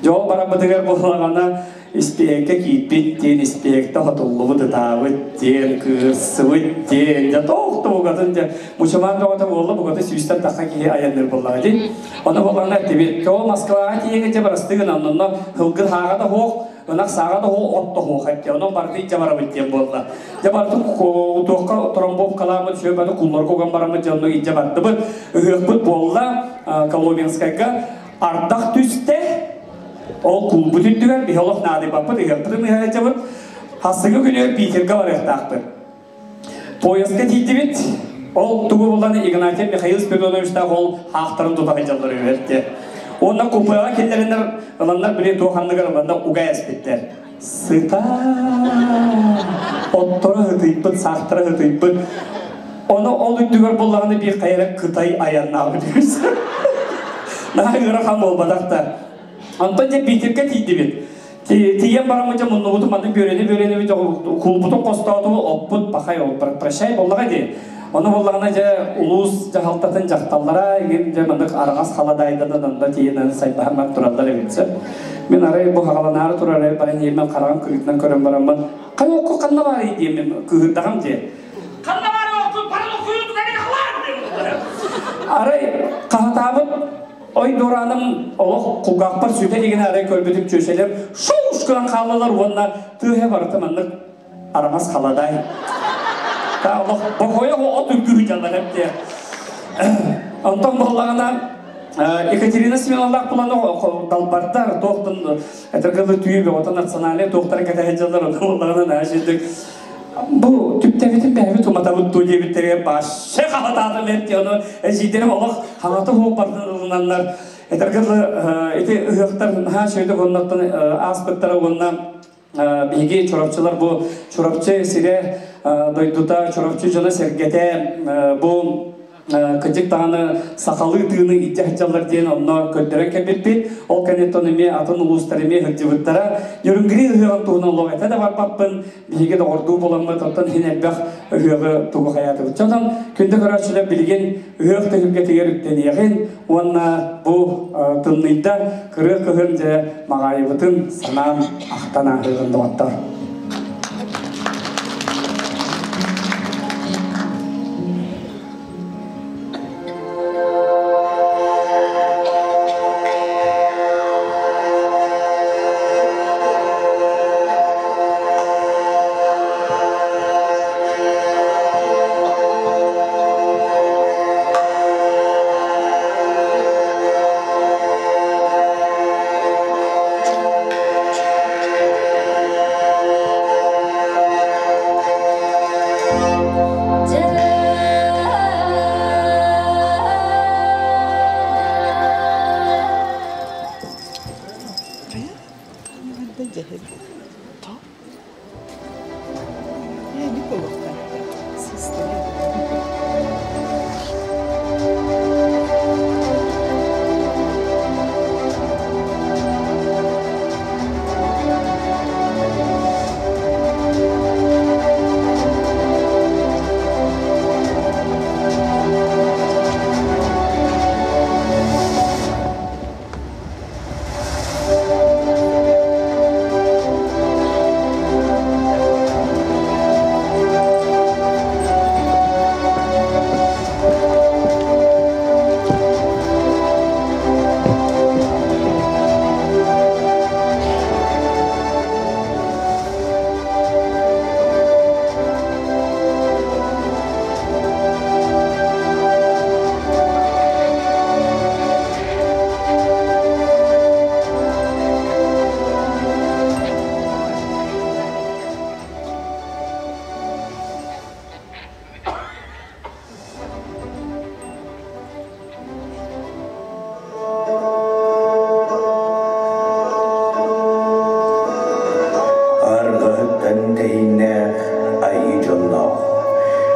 Жол барабыдығар боллағана испекке кийтпет ден, испекті ғатылығы дытауыт ден, кырсывыт ден, тоқты бұғатын ден. Мұшыман жоғыты болы бұғыты сүйістен таққа кейе аяныр боллағы ден. Оны боллағына әттебет. Жол Москваға кейеге жабарыстығын аннына хылғыр хағада хоқ, Онақ сағады ол отты хоқайтты, оның барды жабара біттен болды. Жабарды тоққа тромбов қаламы сөйбәді құллар қоған барамы жанны жабарды бұл. Үхіқпіт болды Коломенскайға ардақ түсті. Ол құлбы түттігер, бихолық нады бапыд, үхіқпіті мұхай жабыд. Хасығы күні Питерге бар ектақты. Поездға дейді бет. Ол тұғы болданы Игнатий Михаил Спиридоновичтағы ол хақтарын тұтағы жалдары өтті. Онда купаға келдеріндер ыландар біле тоқанлығыр ыланда уға әспеттер. Сыта! Оттора ғытыйппын, сақтыра ғытыйппын. Оны ол үттігер болағаны бір қайры Қытай аянна өтігіз. Наға ғыра қам олбадақта. Антон де Питерге тейді бет. Тейен барамынша мұнды бұты маңды бөрені құлбұты қостауды оппыт бақай олпырық прощай болаға де. Оны болағына ұлыс жағалтатын жақталлара, маңдық арағас қаладайдыдан да тейінен сайпағанмақ тұралдар емінсі. Мен арай бұл қағаланары тұрары баран емен қараған күгітінен көрін барамын. Қай оқы қанна бар деймін күгірдағам де. Қанна бар оқы, барын оқыйынды кәне қалар! Арай қағатабын, ой дораным олық құлғақпар сөйте деген арай көрбетіп чөшелер. Шоушқыран қалалар онына түхе барыты маңдық арағас қаладай. Бақойы от үлгірі жалар әпте. Антон болағына Екатерина Смелалақ бұланы далбардар тоқтын әтіргілі түйібі ота националия тоқтарын кәтәйі жалар болағына әжедік. Бұл түптәбетін бәйбі тұматабыт тұй дебіттерге башы қалатадым әпте. Оны әжейдері олық қалаты хоқ бардылығынанлар. Әтіргілі ұйықтар сөйді ғоннақтың аспыттары ғонна Беге чорапчылар бұл чорапчы сире дойдута чорапчы жана сергете бұл кыжык тағаны сақалы тыны итчахчалар дейін онна көттерен кәбетпет. Ол кәнеттоныме атын ұлыстарыме ғыджыбыттара. Йөрінгірі ұйған туғынан лоғайта да бар паппын. Беге де орду боламы топтан хенелбәқ ұйығы туғы қаяты бұд. Жондан күнді көрашылы білген ұйық төгілге тегер үттен еғен. Онна бұл тынныйда кыры кығын жа мағайыбытын санам ақтана ұйғынды оттар.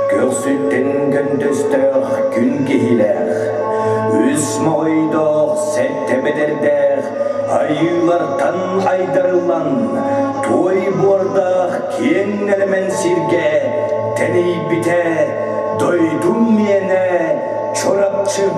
Körsütten gündüztör gün gihiler, Üsme oydoq sette bederder, айылардан айдарылан той бордақ кен әлімен сирге тәней біте дойдум мені чорапчым.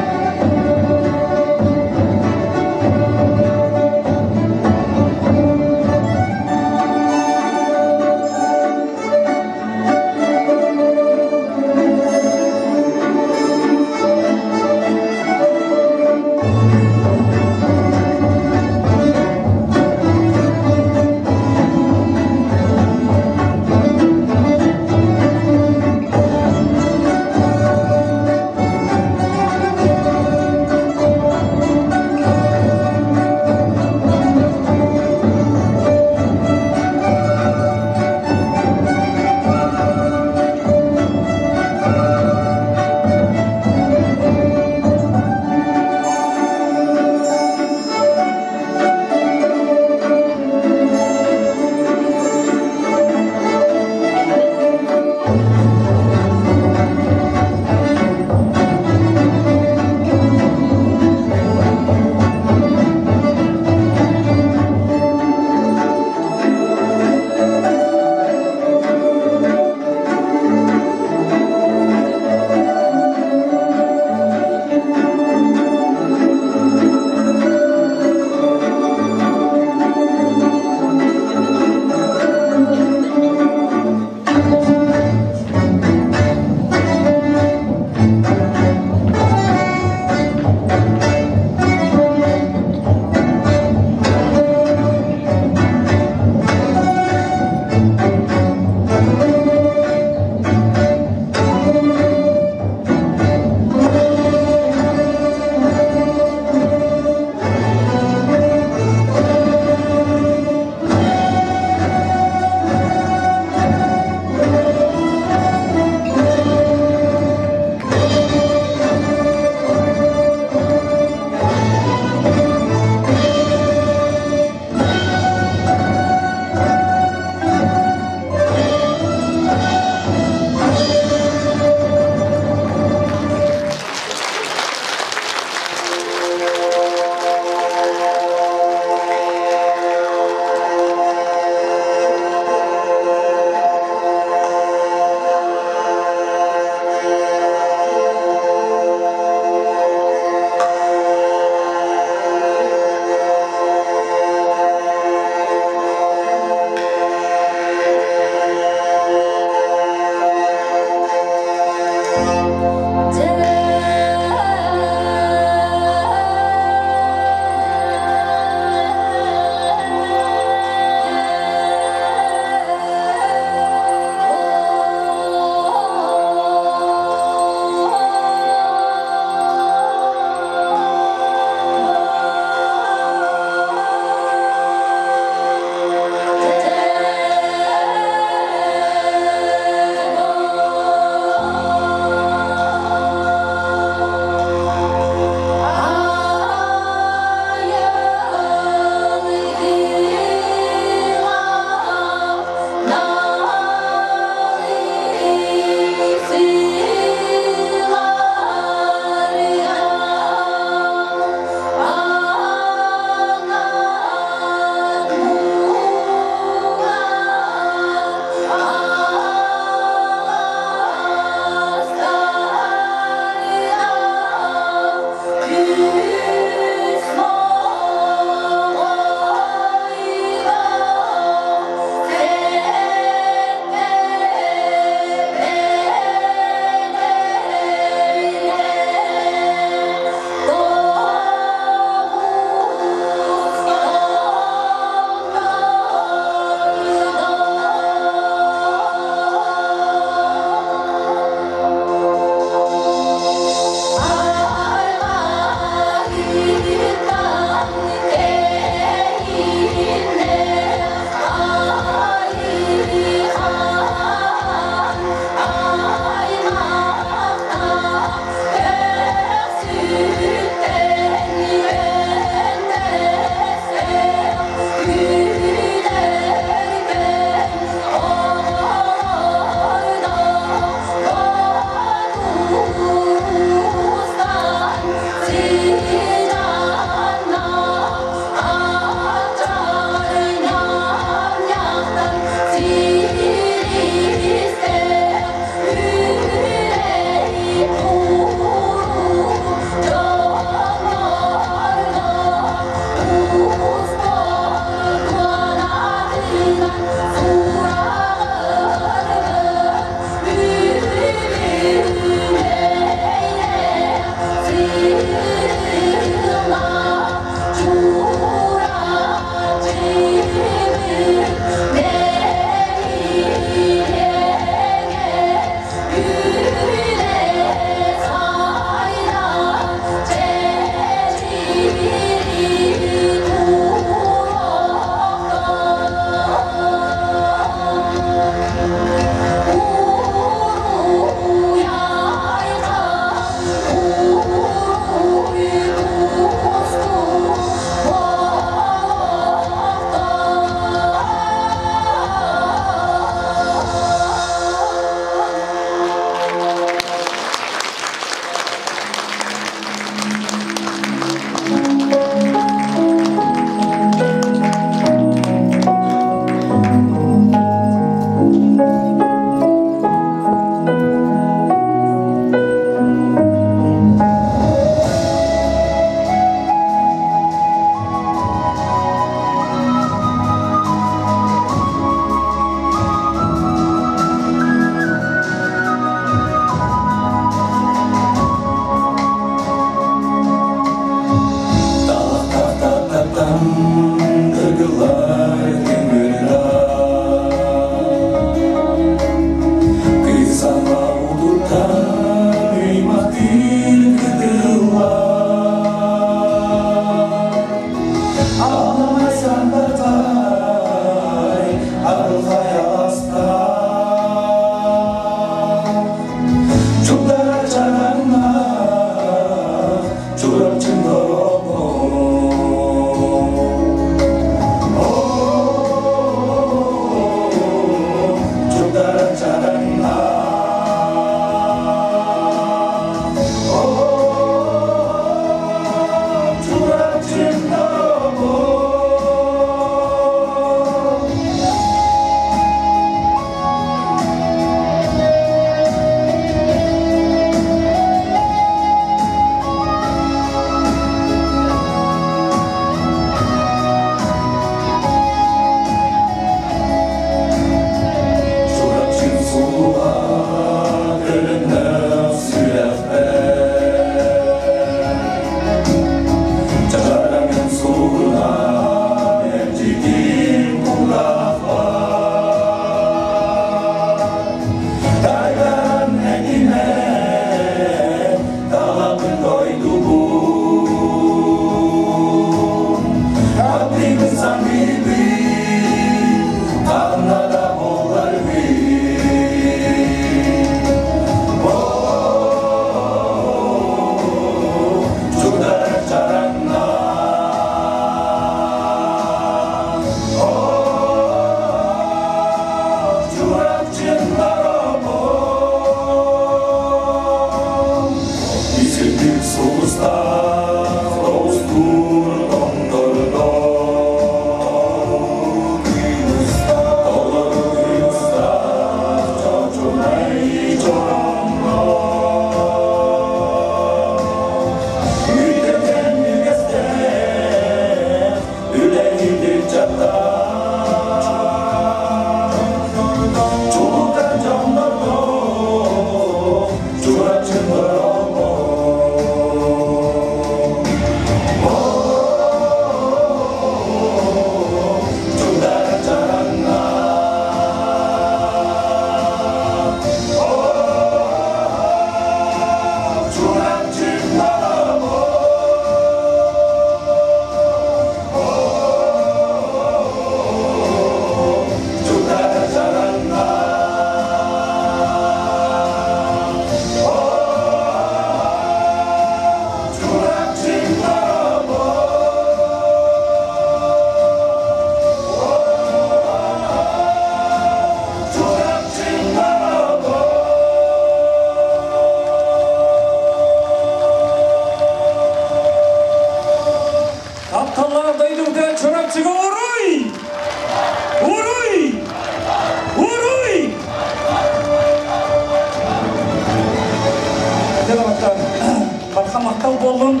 болун.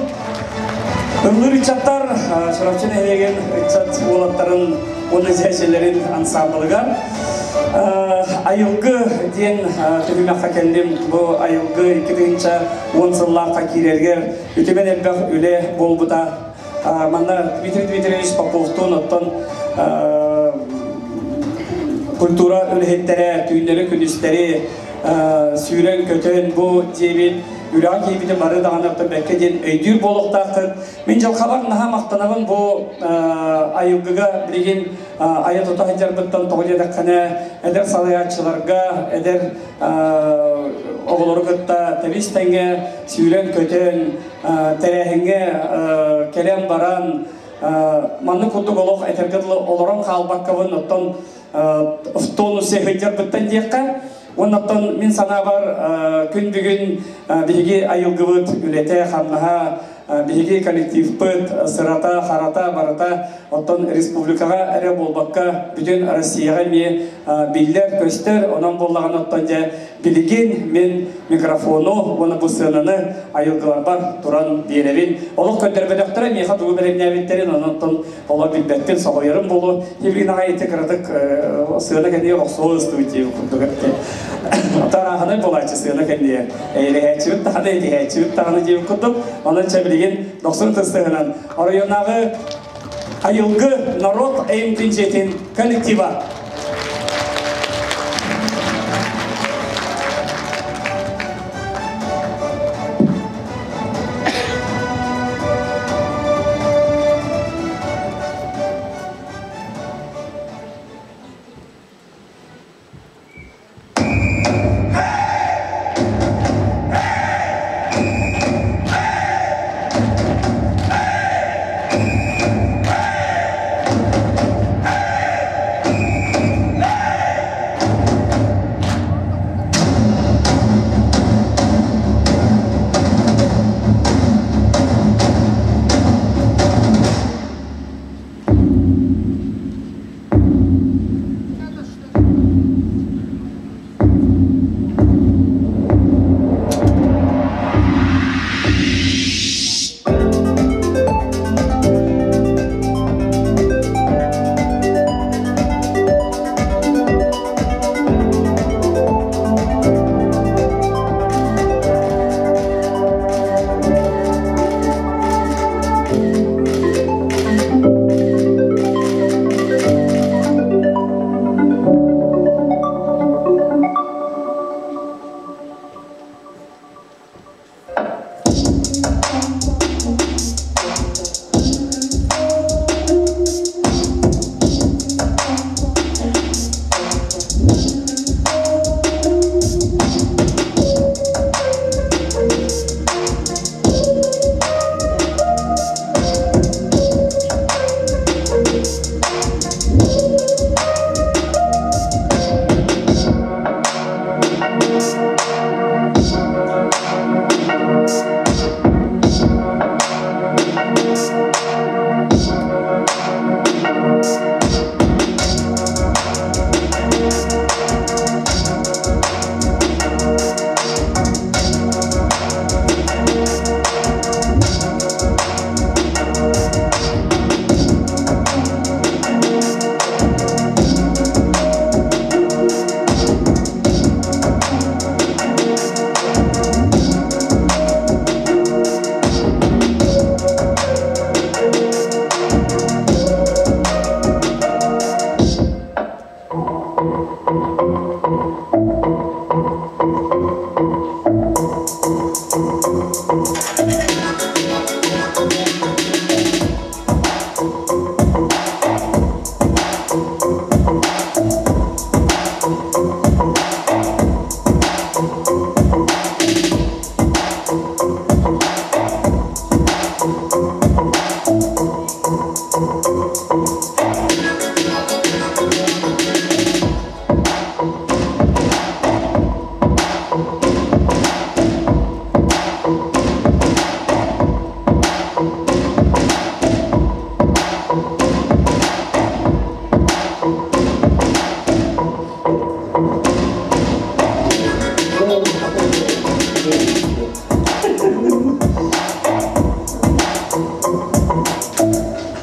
Ыллыр ичаттар, Чорапчын элеген ичат олаттарын, оны зәшелерин ансамблыгар. Айылгы ден түгімаққа кәлдім, бұл айылгы 2-10 сыллаққа керергер үтімен әлбәқ үлі бол бұда. Манда Дмитрий Дмитриевич Поповтун оттон культура үліхеттері, түйіндері, күністері, сүйрен көтен бұл дебет, үрәң кейбіді бары дағанырды бәкке ден өйдір болуқтақын. Мен жылқабар наға мақтанабын бұл айылгыға білеген айы тұта хеджарбыттан тоғыледік қана әдір салаятшыларға, әдір оғылырғытта тәбістәңге, сүйрен көтен, тәрәхіңге кәлем баран, манны күрді олық әтергідлі олырын қалбаққавын оттан ұфтонусы хеджарбыттан дейққа. Оннаттан мен сана бар күн бүгін бігі айылғывыт үлеті қамнаға биһиги коллективпыт сырата харата барата оттон республикага эре болбакка бүтүн Россияга ме биллер көстөр онан боллаган оттон же билигин мен микрофону оны бусынаны айылгылар бар туран беребин олук көндөрбөдөктөр ме хатуу беремнебиттерин онтон ола билбеттен сабайырым болу хибринага этекрадык сыйна кене оксоз туйти курдугатте атараханы болачы сыйна кене эйлехчүт тахады эйлехчүт таханы жеп курдук анан чебилеген 90 тыстыгынан районнагы айылгы народ эймтинжетин коллектива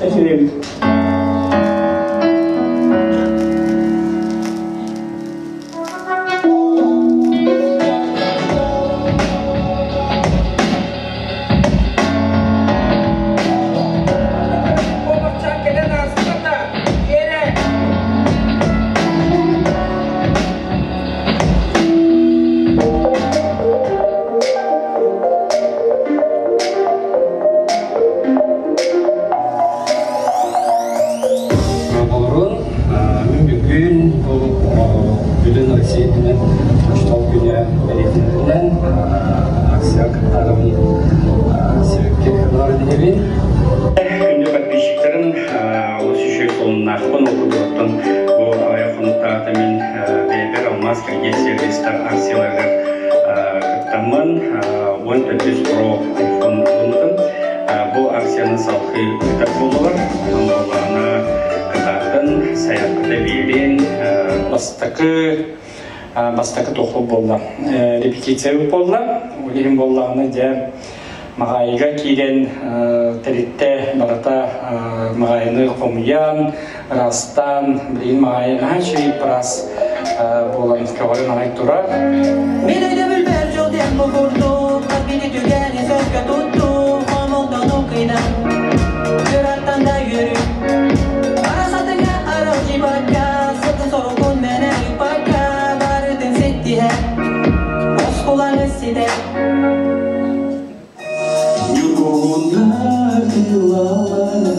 Efendim. Бастакы тоқу болды. Репетиция болды. Олеген болғаны де мағайға кейден тәрітті барата мағайыны қомиян, растан, білген мағайын әшей прас болған кәуарын ағай тұрар. Мен өйді бүлбәр жолден бұғырды, қаббені түгәне сөзгі тұтты, қомылдан оқидан, жүраттан да жүрі. Арасатыңа арау жибатқа, сылтын сору күн мәні юпатқа, барыдың сеттіге, бос құланы сиде. Юргуна тилалана,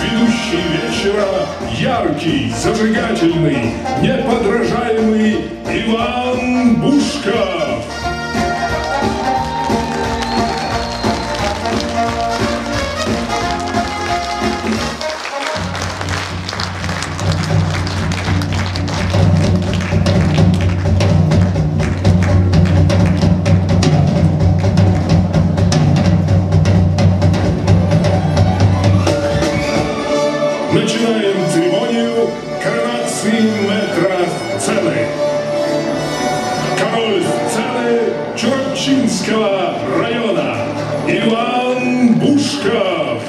ведущий вечера, яркий, зажигательный, неподражаемый Иван Бушков. Начинаем церемонию коронации метра сцены. Король сцены Чурапчинского района Иван Бушков.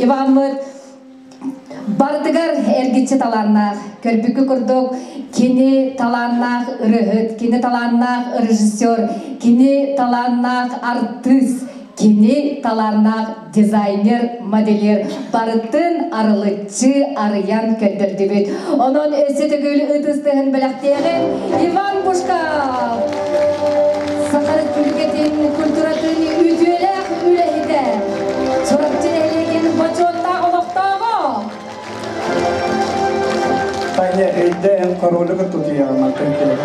Иванмыт бардыгар эргитчи таланнах, көрбүккү курдук, кини таланнах ырыгыт, кини таланнах режиссер, кини таланнах артист, кини таланнах дизайнер, моделер, барытын арылычы арыян көндөрдүбүт. Онон өсө төгүлү ыдыстыгын белектеген Иван Бушков. Сакарыт күлгетин культуратын үдүелек үлехите. Tanya ide yang korolu ketuti ya makan kira.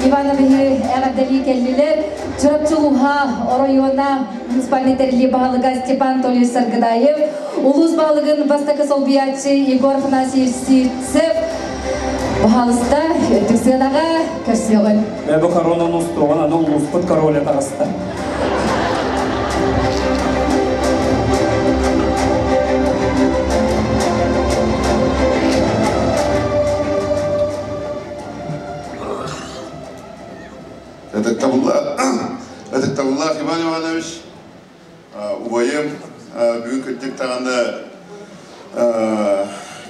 Ивановы Эрадали келлилер, Чурапчулуха оройона муниципалитетли бағалыға Степан Толевич Саргыдаев, улус бағалығын бастакы солбиятчы Егор Фанасьевич бағалыста өттіксенаға көрсеғын. Бәбі коронаны ұстуған, аны улус бұд королі тағысты. Это Тавлах Иван Иванович, увоем, бүгін көттік тағанда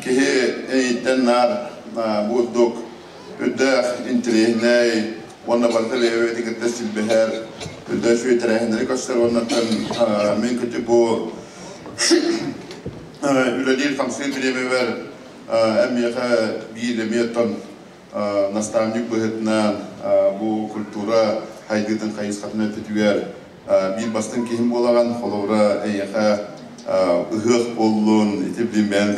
кеге әйттеннар бұддық үддәқ интелегнәй, онна бартылы өветік әттәсіл бәхәр, үддәқ шөй тәрәхіндері көстер, оннаттан мен көттік бұл үләдейл қамсыз білемі бәр әммеға бейілеметтен наставник бұғытынан бұл культура хайдыдың қайыз қатына түтігер бір бастың кейім болаған қолауыра әйеға ұғық болуын, етеблемен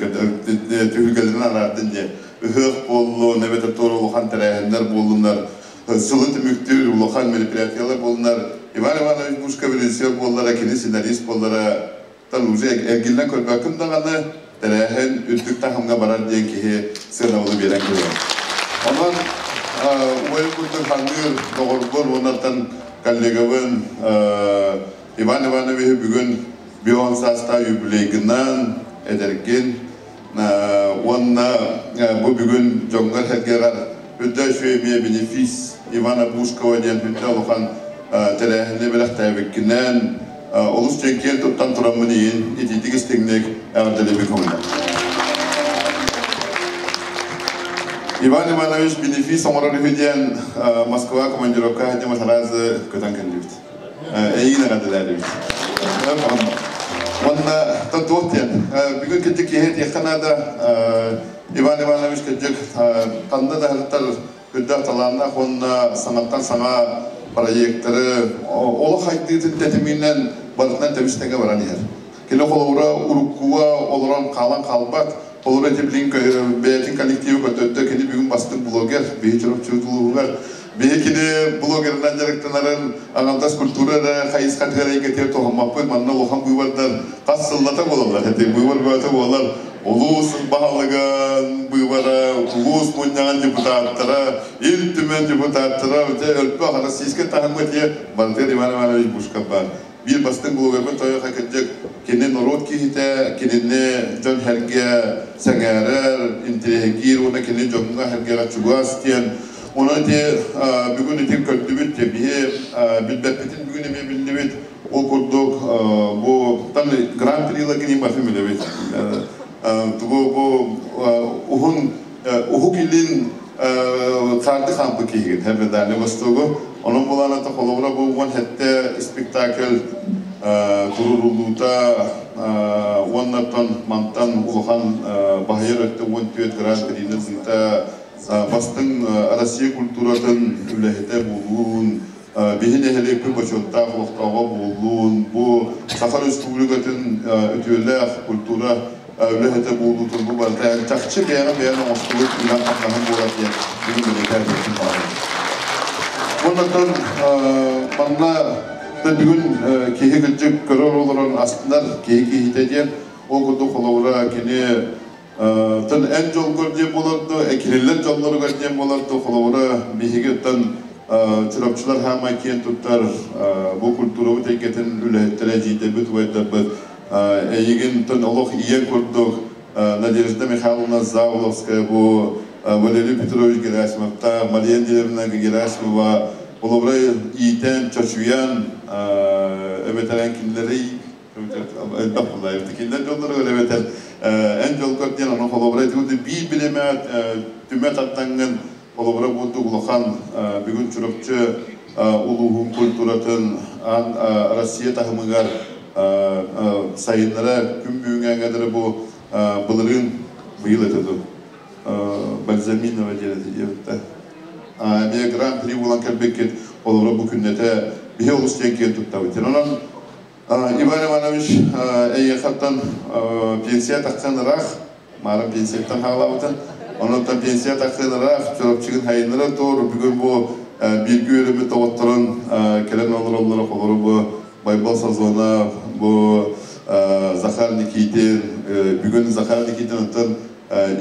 түхілгелерін арардың де ұғық болуын, әбеті торы ұлған тәрәхіндер болуындар, сұлы түміктер ұлған мероприятиялар болуындар. Иван Иванович Бушка режиссер болуыра, кені сценарист болуыра, тан уже әргелден көрбәкім дағаны тәрәхін үттік тақымға барар ден кейі сығынауылы берен көрген. Ondan oyun handır doğrulur onlardan kollegavın İvan Ivanovic bugün bir 10 sasta yübüleyinden ederken onunla bu bugün jongar herkeler öde şöyle benefis Ivana Bushkova diyen hütte olan terehine belak tevkinden olus çekiyen tuttan turamını itidik isteknek erdeli bir konuda. Иван Иванович бенефис оморон худиан Москва командировка хадим сразу көтанкен дивт. Эйна гадаларбит. Онна тототен бүгүн кеттик хет яканада Иван Иванович кеттик канда да хаттар хүддә таланна хонна санаттан саңа proyektlere ola haydıydı tetiminden barıtından temizlenge varan yer. Kile kolora urukkuva oluran kalan kalbat olur etebilin beyatin kolektivi kötütte kini bugün bastın blogger bir çorapçılığı var. Belki de bloggerden direktörlerin analdas kültürü kayıs kategoriye getirip tohumapın manna lohan buyvardan kasıllata bolurlar. Hadi buyvar böyle bolurlar. Ulus bahalıgan buyvara, ulus munyan deputatlara, il tümen deputatlara, ölpü ahara siske tahammül diye balter imana bir buşkap var. Bir bastın bloggerden toya hakecek. Kene norot kihite, kene John Herge sengerer, intelehegir, ona kene jonga herge çugas diyen. Ona diye bugün etik kötübüt diye bilbetin bugün eme bilbet o kurduk bu tam Grand Prix'la gini mafim bilbet. Bu uhukilin kartı kampı kihgin her bedane bastogu. Onun bulana ta kolobra bu one hette spektakel kururuluta onlardan mantan uluhan bahayar ötte one tüet Grand Prix'nin zita bastın Rusya kültürünün ülkede bulun, bihin ehli başotta vaktağa bulun, bu Sakar Respublikası'nın ötüler kültürü ülkede bulun bu balta çakçı beyanı ostuğu ilan aklanın bulatı bizim militer için var. Bundan bana da bugün kehi gıcık karar olan aslında kehi hidediyen o kudu kolabora kini Tan en jol gördiğim olardı, ekililer jolları gördiğim olardı. Kolabora bihigetten çırapçılar hamakiyen tutar bu kültürü teketin ülketlere cidebet ve debet. Egin tan Allah iyen kurduk. Nadezhda Mikhailovna Zavlovskaya bu Valery Petrovich Gerasimov'ta Mariya Dilerina Gerasimova kolabora iyiten çaşuyan eveteren kinleri Elbapullah evdekiler jolları öyle en jol kötüyen onu kolabora ediyordu. Bir bileme tümet attangan kolabora buldu ulukan bugün çırpçı uluğun kültüratın Rusya tahımıgar sayınlara gün büyüğüne kadar bu bılırın bıyıl ediyordu. Balzaminova diye bir Grand Prix olan kelbeket kolabora bu künnete bir oluştuyan ki tuttabitin. İvan Ivanoviç eyakattan pensiya takkanarak, mara pensiyattan hağlavatan, ondan pensiya takkanarak çorapçıgın hayınlara doğru bugün bu bilgi ölümü tavattırın kelen onlara kolları bu Baybal Sazona, bu Zakhar Nikitin, bugün Zakhar Nikitin ondan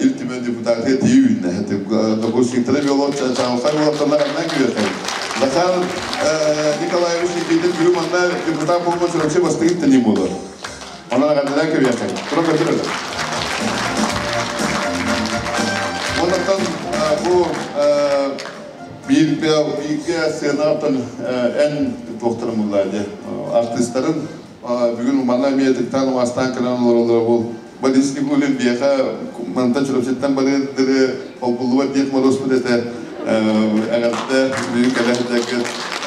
ilk tümen deputatı tiyüğünde, hatta dokuşiktere bir yolu çağılkay olatlarlar andan güvekayım. Zakhar Nikolaevich Nikitin bugün anda deputat bulma çorapçı bastı gitti neyim olur. Ona kadar güvekayım. Buna katılırlar. Ondan bu bir sığınaktan en doktorumlardı. Artistlerin bugün bana miyetikten vasıtan kalan olarak bu badislik ulen biyaka mantan çorapçıdan bari olbulluğa diyet marospu dete ağaçta büyük alahdaki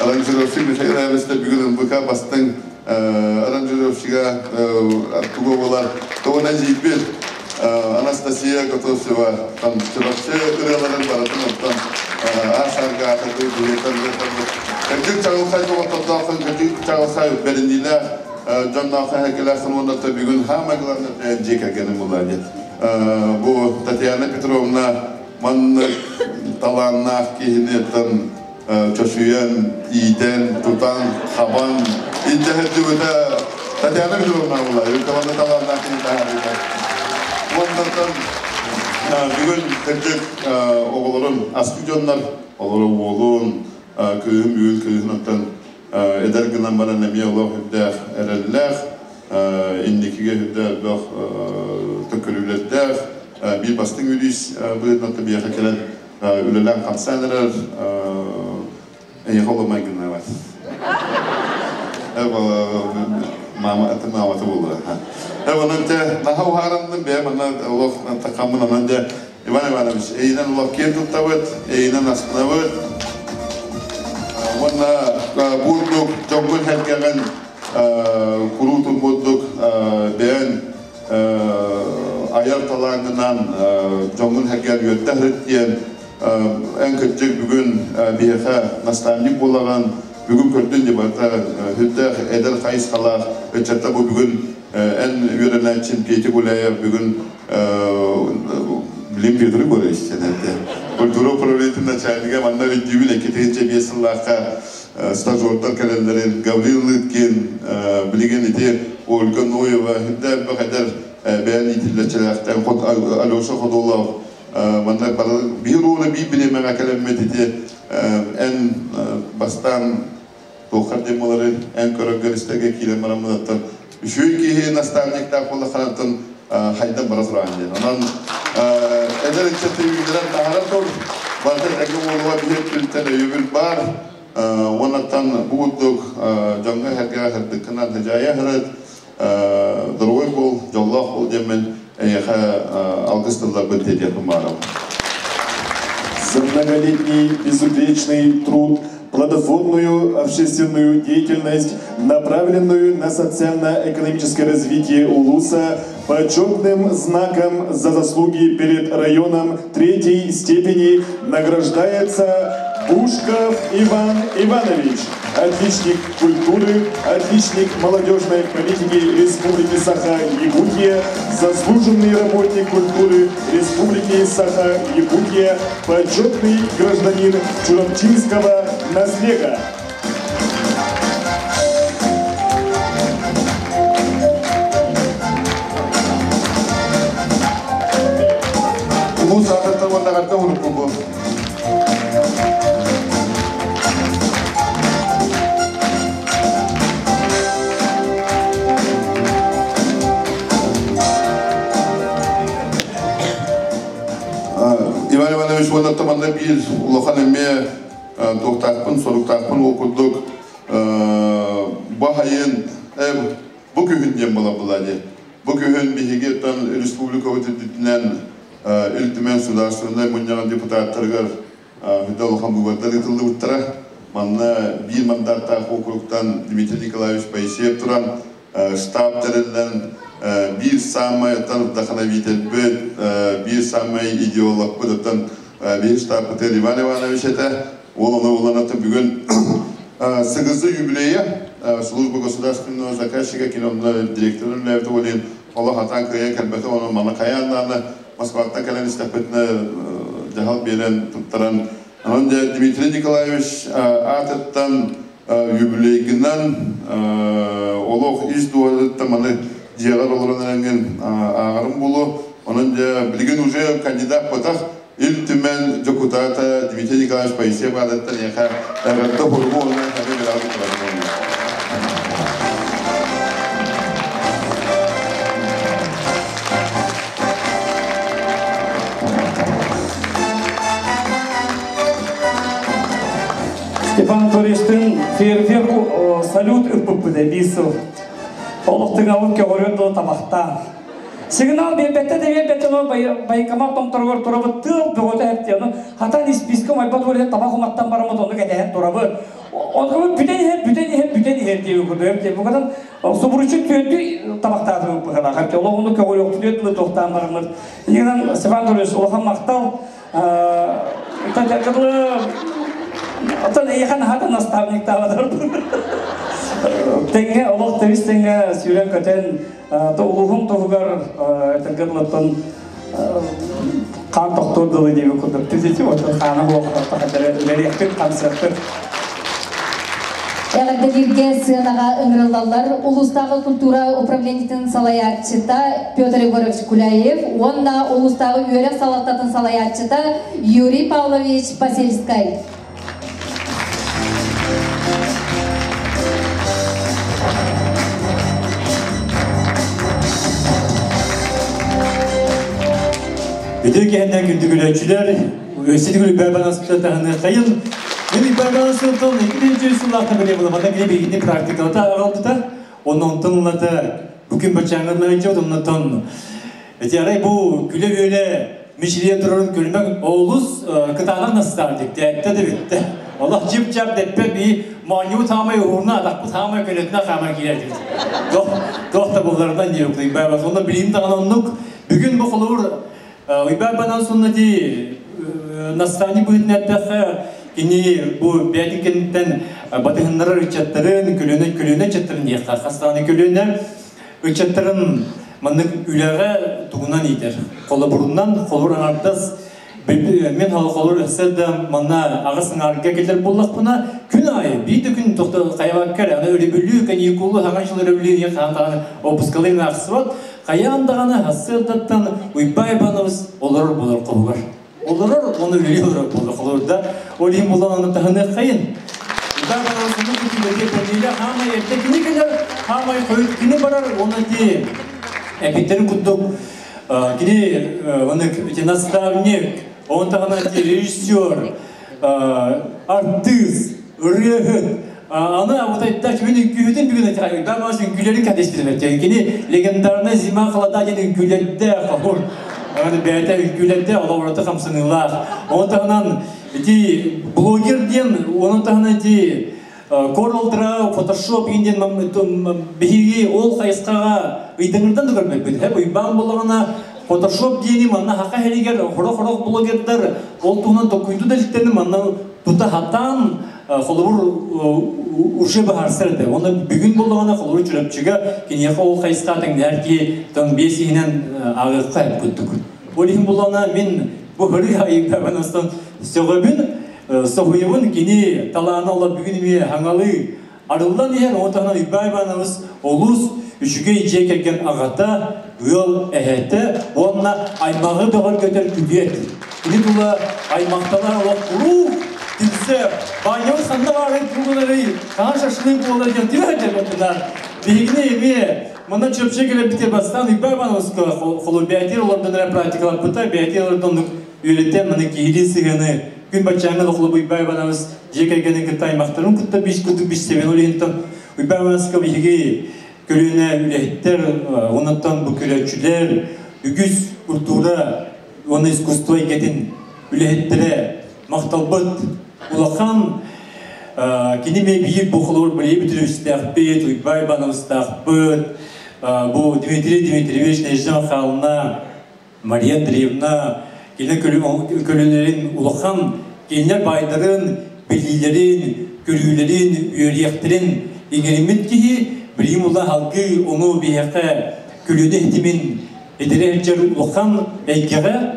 aranjörofçı bir şeyler arasında bugün buka bastın aranjörofçıga tuğalar doğuna jibir Anastasia Kotovseva tam çorapçı ırıların baratın aşarga atı diyetten Kecik çağılsay doğatadağın kecik çağılsay berindiler Can'dan hekelersin onda tabi gün hamaglarına tencik egenim olaydı. Bu Tatiana Petrovna man talanna kihinetten çoşuyan, iyiden, tutan, haban intihaddi bu da Tatiana Petrovna olaydı. Ülkemanda talanna kihinetten ondan bugün kecik oğulların aspijonlar oğulun oğulun köyün büyük köyün ondan eder günden bana nemiye Allah hüdde ereller indikige hüdde Allah tökülületler bir bastın ülis bu etnatı bir yaka kelen ülelen kamsaneler eyvallah günler var mama atı buldu onun te naha uharandım be bana Allah takamın ananca Ivan Ivanoviç eynen Allah kentut tavet eynen asnavet Wana burduk jongun herkegen kurutun bulduk beyan ayar talağından jongun herker yöttehret diyen en küçük bugün bir yaka nastanlik bulagan Bugün gördün de barda hüdde eder kayıs kala çatta bu bugün en yörelen çempiyeti gulaya bugün bilim pedri gore işte nete. Kultura proletinde çaylıga manna videoyu lekete cebiyesillahka stajyorlar kalenlerin gavrilitken bilgen ite olgan oyeva hüdde bu kadar beyan itilletçilerden kod alosha kodollah manna bir rol bir bilime kalemeti en bastan Tokar demoları en karakteristik kile maramlattan. Şu ki nastavnikta kolla kanattan hayda baras ranjen. Anan eder çetirgiler taharatol bazı egomolwa bir kültene yubul bar. Wanatan buuduk jangga harga harga kanat hajaya harat darway bol jallah bol jemen ya algыстылар бетте kumara. За многолетний безупречный труд, плодотворную общественную деятельность, направленную на социально-экономическое развитие Улуса, почетным знаком за заслуги перед районом 3-й степени награждается Бушков Иван Иванович, отличник культуры, отличник молодежной политики Республики Саха-Якутия, заслуженный работник культуры Республики Саха-Якутия, почетный гражданин Чурапчинского наслега. Иван Иванович оны таманда bir улахан эме тоқтақпын, соруқтақпын оқыдық. Бахайын bu köyünden bulabilir. Bu köyün bihigeten Respublika ötüdünden iltimen sudarsında bunyan deputatlargar hüddalıqan bubarlar etildi uttara. Manna bir mandatta okruktan Dmitri Nikolaevich Paiseyev turan штаб terellen bir samay tanıttakana vitelbet bir samay ideolog budatan bir штаб ter Ivan Ivanoviç ete olanatı bugün sıgızı юбилея службы государственного заказчика киноның директорын ләвді олен Allah hatan kaya kalbete onun mana kayanlarına Moskva'da kalan istafetine cahal beren tutturan önce Dmitri Nikolaevich atattan юбилейгінен олық iş dualıtta mana diğer olarak ağırım bulu onun da bilgin уже kandidat patah iltimen депутата Dmitri Nikolaevich Paiseyev adattan yaka evette hormu olmayan tabi biraz kullanılıyor. Степан Ториштин фейерверку салют үппүппүдө бису. Олуктун алып келгөрдө табакта. Сигнал бербетте де байкамар томторгор турабы тыл бөгөтө эптени. Хатан списком айбат боле табак уматтан барамыз ону кетен турабы. Onu büteni diye okudu. Bu kadar soburucu köydü tabaktadı bu kadar. Hatta onu köy yoktu diye tohtan varmış. Yine Stefan Torres olahan maktal. Tajaklı. Atan yakan hata nastavnik tavadır. Tenge Allah tevis tenge süren katen toğluğum toğugar takırlattan kan doktor dolu diye okudu. Tüzeci o kanı bu kadar veriyakın konsertler. Элагдерге сынаға ыңырылалар Улустағы культура управлениетін салаятчыта Петр Егорович Куляев, онна Улустағы үйелек салақтатын салаятчыта Юрий Павлович Посельскай. Bütün kendine gündügülöçüler, ösüdügülü berban aspıtatlarını kayın. Benim berban aspıtatlarını 2000 yıllarda bile bulamada bile bildiğini praktikalda aldı da onun tanımladı. Bugün bıçağınlarına önce onun tanımladı. Yani bu güle böyle Mişliye dururun gülmek oğluz kıtanak nasıl dardık deyette de bitti. Allah cip cip detpe bir manyu tamay uğruna adak bu tamay köletine kamar girerdi. Doh da bunlardan yok. Ben sonra bileyim tanımlık. Bugün bu olur. Uybarbadan sonra di nastani bu hünnette кини бу бәтикеннен батыгыннары рычаттарын көлөнө чаттарын яка хастаны көлөнө рычаттарын мандык үләгә тугунан итер. Колы буруннан колур артас мен халколор эсседе мана агысын арга келер буллак буна күн айы бите күн токто каябаккар аны өрөбүлүү каникулу хагашылар өрөбүлүү хантаны опускалын аксыбат каяндаганы хасселдаттан уйбай баныбыз олор болор кылгар. Олор оны үлөөр болор кылырда олим булганы таханы кайын. Уйбай баныбызны күтүлөге бөлүлө хама эрте күнү келер хама койуп күнү барар оны ди эбитер куттук кини оны наставник он тогда режиссер, артист, регет, она вот эта чувствует кюдин бигуна тягай, да машин кюлери кадестирмет, кини легендарная зима холодания кюлерде, хор, она бета кюлерде, она вроде хамсанила, он тогда эти блогер ден, он тогда эти Corel Draw, Photoshop, инден беги ол хайскага, идеңден дөрмәт бит, һәм уйбан булгана Photoshop дени манна хака хелигер хорох блогерлар ол туган токуйду дәлтәне манна тута хатан холур уше баһарсырды. Оны бүген булганы холур чүрәпчегә кине ол хайстатың нәрки тон бесинен агыркай күттүк. Олим булгана мен бу хөрү айында банастан сөгөбүн сөгөйүн кине таланы ола бүген ме хаңалы арылдан ер отана ибай банабыз олус үшүгө ije келген агата Yol ehete, onunla aymağı doğru götür kübiyet. Ini dula aymaqtalar olaq kuru, dilse, banyon sanda var et bunları, kağa şaşırıyıp olacak, değil mi acaba? Bilgini emi, bana çöpçe gelip biter bastan, İbay bana uska, kolu beytir olardan praktikalar pıta, beytir olardan üyeletem, bana kihili sigani, gün başçağına okulu bu İbay bana us, jekelgeni kıta aymaqtarın kıta biş kutu biş seven olayıntan, İbay bana uska bilgi, Kölüne üretler, ondan bu küreççüler, ügüz kultura, onu iskustva eketin üretlere maktalbıt, ulaqan, kinime büyük buxulur bilye bütürü istaqbet, uybay bana istaqbet, bu Dmitri Dmitrievich Nejdan Khalna, Maria Andreevna, kine kölünlerin ulaqan, kinler baydarın, bilgilerin, kölülerin, üyeliyeklerin, İngerimet ki, Bilimullah halkı onu bir hafta külüde ihtimin edilecek olan eğere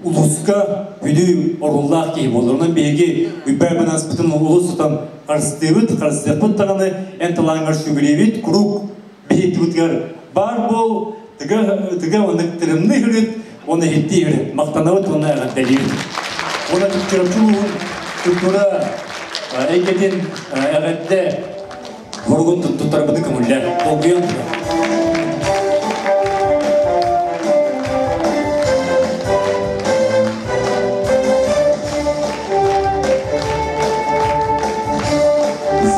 uluska büyük orullah gibi olur. Onun bilgi übben aspıtın ulusutan karşıtlığı tanı entelangar şükrevit kuruk bir tutgar bar bol tıga onu terimli hürrit onu hitti hürrit maktanavut onu delil. Ona Türkçülüğün kültüra eğitim evette Vurgun tuttular bunu kımırlar, okuyan.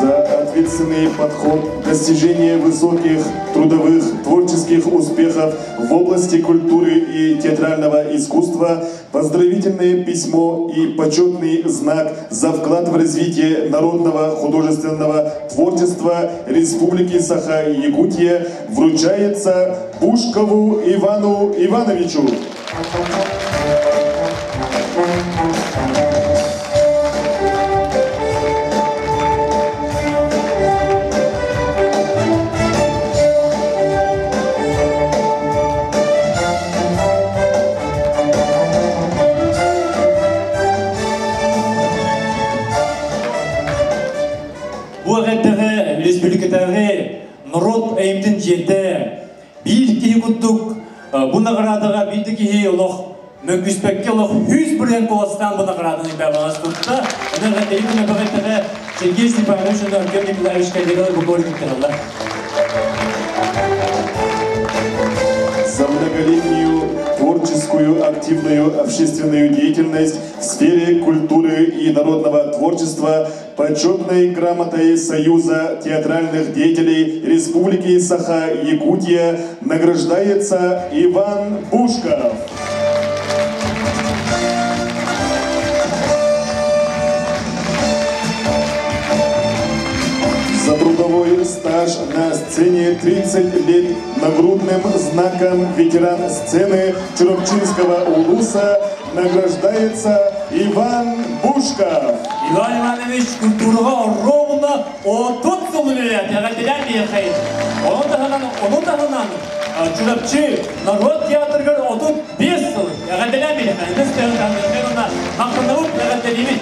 За ответственный подход, достижение высоких трудовых, творческих успехов в области культуры и театрального искусства, поздравительное письмо и почетный знак за вклад в развитие народного художественного творчества Республики Саха-Якутия вручается Бушкову Ивану Ивановичу. Республикадагы народ эймдин жерде бир кихи куттук бу наградага бирди кихи олох мөкүспекке олох 100 брен коластан бу награданы бабагас тутта. Ана телефон багатага Сергей Степанович Артем Николаевич Кайдеров Бугорин. За многолетнюю творческую, активную общественную деятельность в сфере культуры и народного творчества почетной грамотой Союза театральных деятелей Республики Саха-Якутия награждается Иван Бушков. За трудовой стаж на сцене 30 лет нагрудным знаком ветеран сцены Чурапчинского улуса награждается Иван Бушков. Иван Иванович культураға ровно 30 жыл береді. Яғателен бейін қайын. Onun dağından Çorapçı Narod Tiyatrı'nın 35 yıl. Yağatelen beyін қайын. Biz ben ona maqtanavuk yağateleyimiz.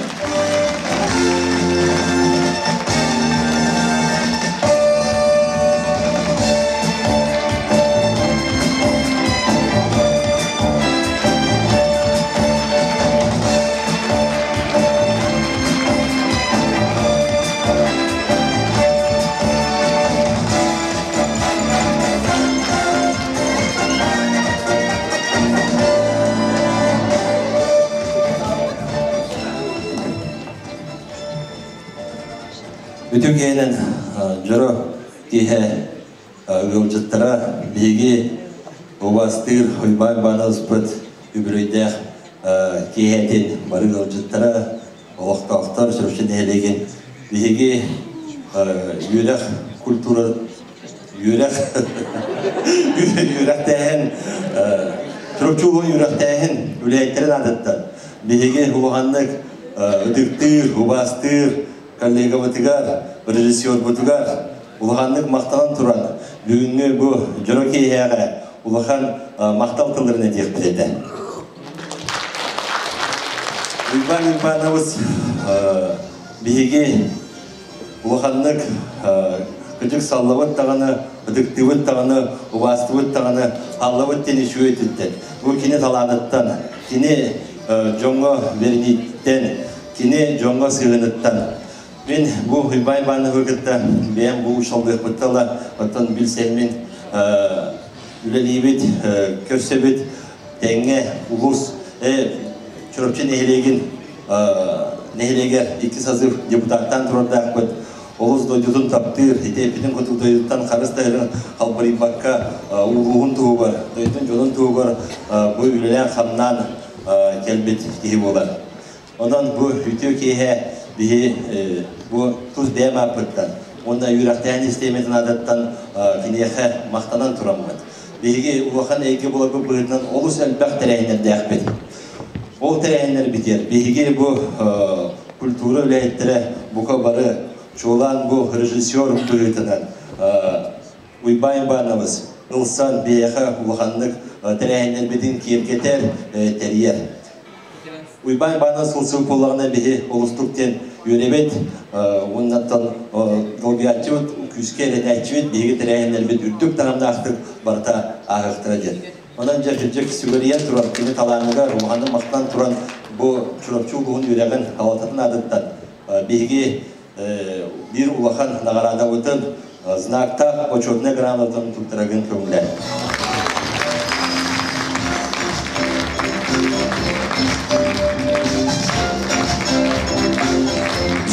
Bütün gelen joro kihe gölcüttara bilgi obastır hoybay banazpıt übrüydek kihetin barı gölcüttara oğuqtaqtar sürüşün elegen bilgi yürek kultura yürek yürekten Türkçülüğün yürekten üleyetlerin adettan bilgi huğanlık ödüktür, hubastır kollega batigar, rejissyor batigar, ulağanlık maqtalan turan, бүгінгі bu Jorokeyaga ulağan maqtal tıllarına deyip biledi. Ülbanımız bilgi ulağanlık küçük sallavut tağını, ödüktüvüt tağını, ubastıvıt tağını, allavut deni şu etütten. Bu kine talanıttan, kine jonga verinitten, kine jonga sığınıttan. Ben bu hübbay bana hırgıtta, ben bu uşaldık bıttala, otan bilselmin üleliyibit, körsebit, denge, ulus, Çorapçı neheleger iki sazır deputattan turardak bıt, oluz doydudun taptır, hitepinin kutu doyduttan karıs dayırın kalbari bakka uğuğun tuğu var, doydun jonun tuğu var, bu ülelen xamnan kelbet kihi bolar. Ondan bu hütü kihe, bu tuz beyam apıttan, onda yürekten istemedin adattan kinehe maqtanan turamad. Bilgi uğakan eki bulabı bığırdan olus elbaq tereyinler deyakbet. Ol tereyinler biter. Bilgi bu kulturu üleyettere bu kabarı çoğulan bu rejissyor bığırtanan uybayın banamız ılsan beyaha uğakanlık tereyinler bedin kiyerketer teriyer. Uybayın bana sılsıv polağına bihi olustukten yönebet, ondan dolgiyatçıvıt, küsker edekçivit, bihi tereyinler bit üttük tanımda aktık barta ağıqtıracak. Ondan cahilcek sügeriyen turan, kini talağınıga, ruhanın maqtan turan bu çorapçı uluğun yüreğin havatatın adıttan. Bihi bir ulağan nağarada ötün, znakta почетne granatın tutturagın kömüler.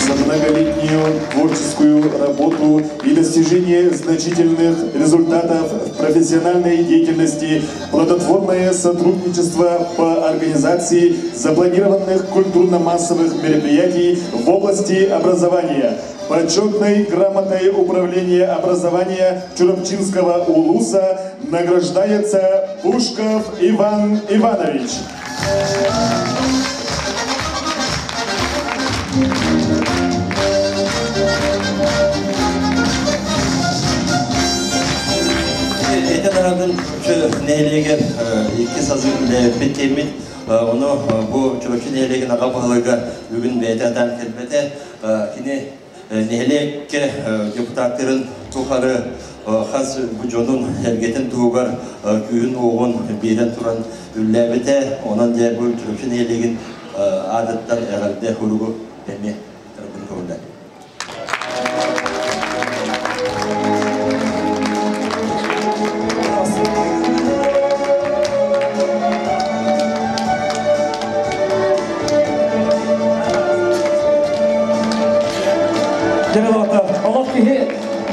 За многолетнюю творческую работу и достижение значительных результатов в профессиональной деятельности, плодотворное сотрудничество по организации запланированных культурно-массовых мероприятий в области образования, почетной грамотой управления образования Чурапчинского улуса награждается Бушков Иван Иванович. Etenar'ın şu nehleger iki sazı bittiğimiz onu bu Çorapçı nehleger naqabalıga bugün beytadan kelbete yine nehleger deputatların tuğarı has bu jonun hergetin tuğar köyün oğun biren turan üllebete onun diye bu Çorapçı nehlegerin adetler herhalde hurugu demi tarafını koydular. Олов кихи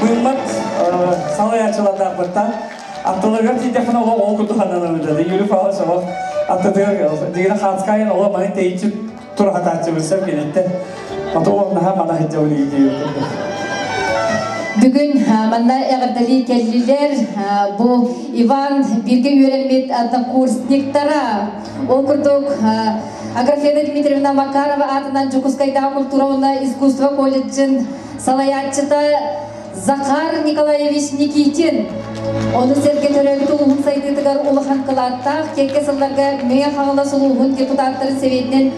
бұйымат салай ачылады ақпытта. Аттылығыр тейдеқін олы оқыды қананы өдеді. Юрий Павлович олы аттыдығыр дегені қатысқайын олы маны тейчіп тұрға тартшы білсем келетті. Аты олығынаға мана хетте өлі едейі өтірді. Бүгін манда әғірдалі келділер бұл Иван бірге өремет аты курсниктара. Ол күрдік Аграфена Дмитриевна Макарова атынан Жукускайдағы культуровна искусство колледжин салаятчыта Захар Николаевич Никитин. Оны серге төрелді ұлғын сайтытығар ұлыған қылаттақ, кекке сылларға мең қағыла сұлуғын депутаттары севетінен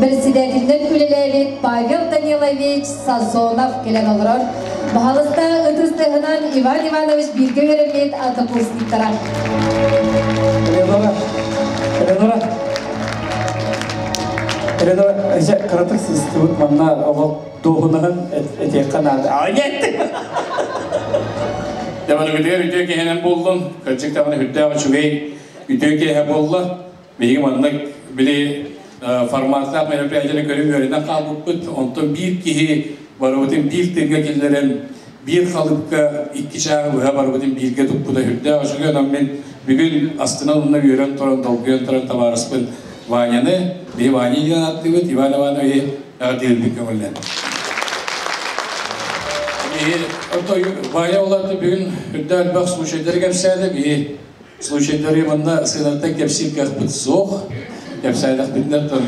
председателінен үлеләвет Павел Данилович Сазонов келен олырар. Бағалыста ұтыстығынан Иван Иванович бірге веремет однокурсниктара. Элеонора, әже қаратық сізді манна оғыл доғынығын әтеққан алды. Ағетті! Дәбаны күтігер үтеу кехенен болдың, кәтчік тағыны хүттәғын шүгей үтеу кеhe болды. Бейгі маннық біле форматлақ мероприятияны көрім өрінен қалып бұд. Онтын бір кеhe барыбытын бір тірге келдерін, бір қалыпқа икі шағы бұға барыбытын бірге тұппыда хүттәғын шүгей. Мен бүгін астына ұнна өрен тұран, долгүйен тұран табарыспын. Ваняны, бе Ваниден атты бұд, Иван Иванове ағдырбік көңілден. Ваня оларды бүгін үдді әлбақ случайдары кәпсәді, бе случайдары мұнда сыйлардан кәпсіп кәқпіт соқ, кәпсәдіқ бітіндер тұр.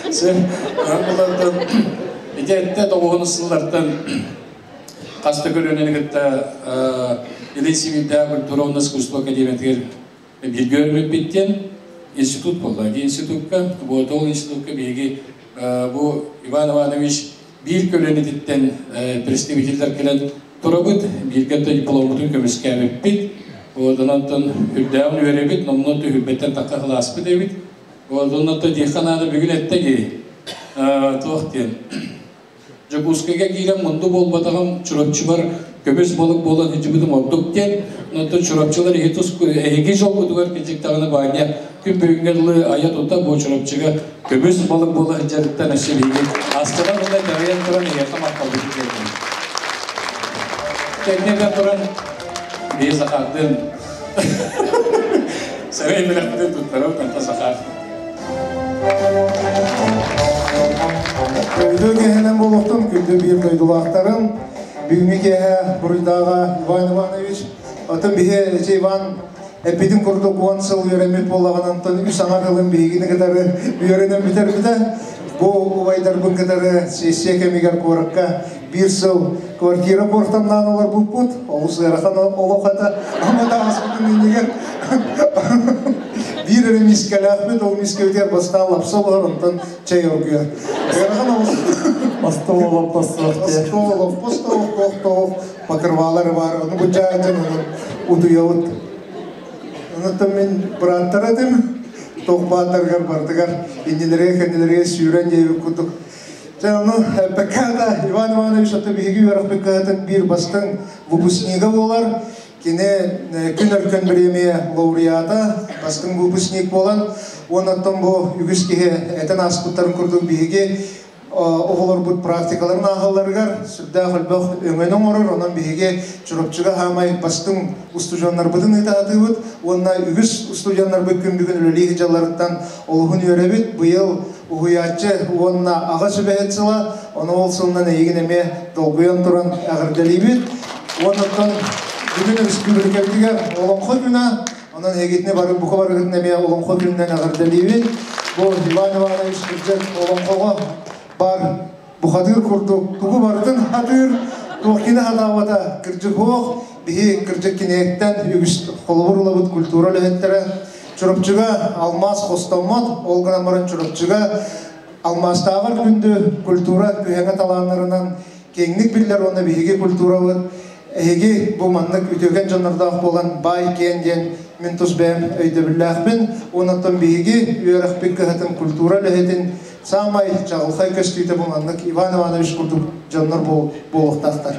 Сен олардан, әтті тоғығын сыллардан қасты көлінен күтті Елисевида культуровна искусство академиятығыр бір көрмеп беттен институт болды. Институтқа, бұл институтқа бейге бұл Иван Иванович bir kölönetinden представительler келен тұрабыд, біргетті дипломытын көміске әміп бит. Оданаттан хүлдәуін өребіт, номнаты хүлбеттен таққа қыласпы дебіт. Оданатты дейханады бүгін әттіге тұқтен. Жакускайға кейлен мұнды болбатағам чұрапчы бар, көміс балық болан хеджібідің ордық кен. Онатты чұрапчылар әйге жол бұдығар кенжектағыны бағыня күн бөгінгерлі аят ұта бұл чұрапчыға көміс балық болан хеджәріттен әші бейге. Астынан бұндай дәрайан тұран еғатам аққалды кетерді. Кәднерден тұран бей сақардың сәрей біліқтің тұттарау қанта сақар. Көйді кехенен болуқтың күлді бір көйділақтарын бүгінгі кеhe бұрыдағы Иван Иванович отын біге Иван әппетін күрді қуан сыл үйеремет болағанан тұн үш аңарылын бейгіні кітары үйеренен бітер біті. Бұл ұвайдар бұн кітары сессия кемегер қорыққа бір сыл квартира қорықтамнан олар бұп-бұт. Олыс ғарақан олуқата амада аспытын енеген. Bir öyle miskeli Ahmet, o miskeliler bastan lapsa var, ondan çay okuyor. Yarıkan olsun. Astolov, Postov, pakırvaları var, onu bu çayacın, onu uduyavut. Onu da ben bıraktaradım, tohbatargar, bardagar, indilere süren yevi kutuk. Onu pekada, Ivan Ivanoviç atı bilgi verak pekadın bir bastan vupusniga olar. Kine gün örkön biremeye laureata, bastın vupusnik bolan, onattan bu ügüskihe eten asputların kurduğu bilgi oğulur bu praktikaların ağıllarıgar, sübda hılbaq öngönün orur, onun bilgi çırapçıga hamay bastın ustujanlar budun itaatı bud, onna ügüs ustujanlar bükün öleli hıcalarından oluğun yörebit, bu yıl uhuyatçı onna ağa sübehet sıla, onu olsundan eğineme dolguyan turan ağırdelibit, onattan bugün üskübürkeptiger olonqo güna, onun egitine barıp buka barıgıtneme olonqo günden ağırdelibit, bu Ivan Ivanoviç kırcak olonqoğa bar buxadır kurduk, tuğu bardın hadır, tuğkini hadavada kırcık hoğ, bihi kırcık kinekten ügüst kolburulabıt kultura löhettere, çırıpçıga almaz hostamat, olganamarın çırıpçıga almaz tağır gündü kultura kühenge talanlarından kenglik biller ona bihigi kultura var. Egi bu manlık ütöken canlardağ bolan bay kendiyen min tuzbem öyde billahbin, onattan bihigi üyerak bikkıhatın kultura löhetin Samay çağılxay köstüyde bu manlık Ivan Ivanoviç kurduk canlar boluqtaqtar.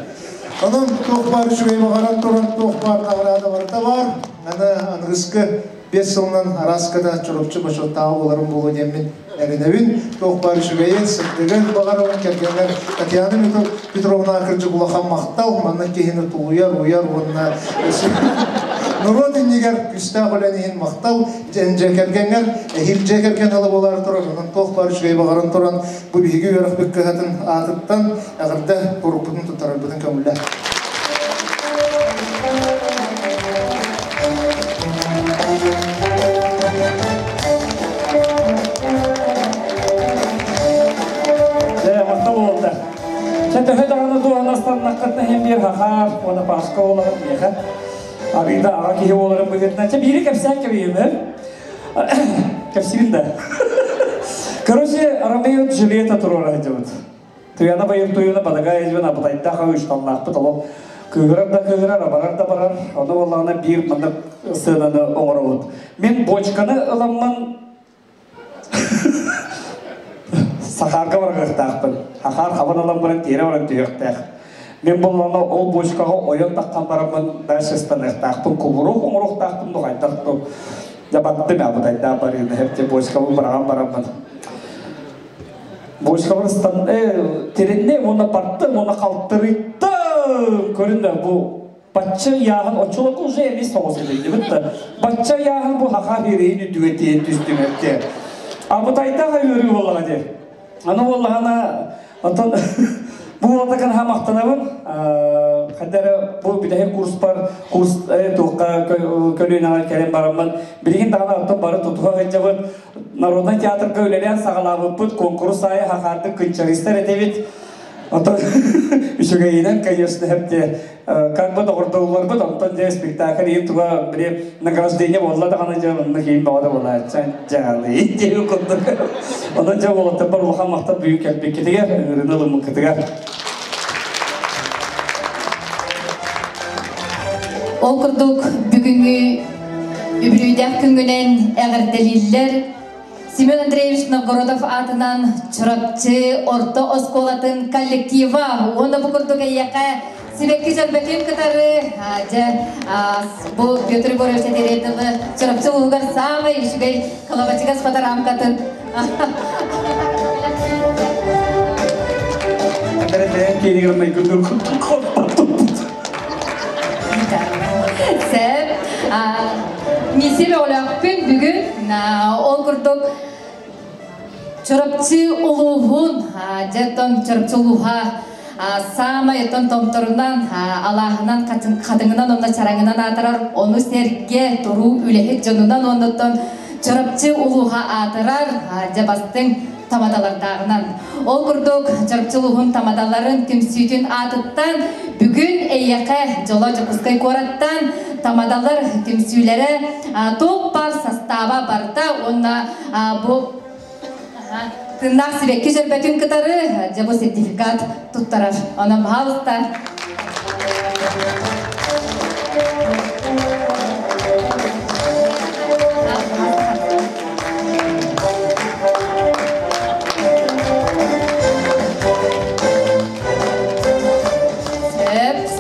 Onun toqbar şügey bağaran turan toqbar ağrada varda var. Ana anğıskı 5 yılından araskada çorupçu başı tağı olarım bolu demin erinevin. Toqbar şügeyi sıktıgın bağaran kerkenler Tatyana Petrovna akırcı bulaqan maqtal manlık kehini tuğuyar onunla Nurodin neger küstah olanihin maqtal jenjekergenler ehiljekergen alıp olar turan onun toqbar şügey bağaran turan bu bihigi yörük bükkahatın atıttan ağırda korupudun tutarar budun kömüller. Töhö dağını duanastan nakatna hem bir haqar, ona başka olalım yaqa. Arida ağa kihi olarım bugünden. Biri kapsak kabiyim. Kapsibin de. Короче, Ромео и Джульетта турора идет. Туяна байыр туяна бадага ежбен абытайта хауш таллах бытало. Кыгырар да кыгырар, барар да барар. Оны валлана бир мындык сынаны оңырауыт. Мен бочканы ыламман сахарга баргыртақпын. Хахар хабан аламбырын тере барын түйіқтақ. Мен боллана ол бочкаға ойын таққан барамын бәшістан ықтақпын. Кубыруқ оңыруқ тақпын дұғайтақтым. Жабаттым абытайта барыны хепте бочкаға барамын. Бочкаларыстан теренне оны партты, оны қалттырыйтты. Көрінді, бұл батча яғын, очылық уже емес соғыз едейді, бітті. Батча яғын бұл хақа берейін үдігетейін түстім өтте. Абытайтаға өрі болаға де. Аны болағына, бұл отакан хамақтанабын. Қадары бұл бидәйі курс бар, курс тұққа көлігінағар кәрен барамын. Білген дағына аттан бары тұтуға ғайджабын. Народный театр көйлелер сағалабы бұд конкурс айы хақарды күнчаристер әтебет. Үшігейінен, конечно, әпте как бы доғырдығылар бұд, онтан де спектакль ең тұға біле награждение болады ғана жағынны кейін бағада болады. Жағалы еттегі құндық. Ондан жа болаты бар ұлған мақтан бүйік әлбек кетігер, үрінілімі кетігер. Ол күрдік бүгінгі үбілүйдәк күнгінен әғірделілер Семен Андреевич Новгородов атынан чұрапчы орта осколатын коллектива. Оны бұл күрдік әйяқа Сибекки жәрбәкен кітары бұл Петр Егорович әдеретілі чұрапчы ұлғар самай үшігей қалабачыға спатар амкатын. Сәп, месел олақпен бүгін ол күрдік чұрапчы ұлығын, жаттан чұрапчы ұлыға самай еттен томторынан алағынан қадыңынан онда чараңынан атырар, оны серге тұру үлехет жонынан ондаттан чұрапчы ұлыға атырар, жабастың тамадалардағынан. Ол күрдік чұрапчылығын тамадаларын күмсүйден атыттан бүгін әйеқі жола жүпіскай қораттан тамадалар күмсүйлері топ бар састава барда онна бұл тыңнақ сібекке жүрбәтін кітары жабы сертификат тұттарар. Оны бағалықтар.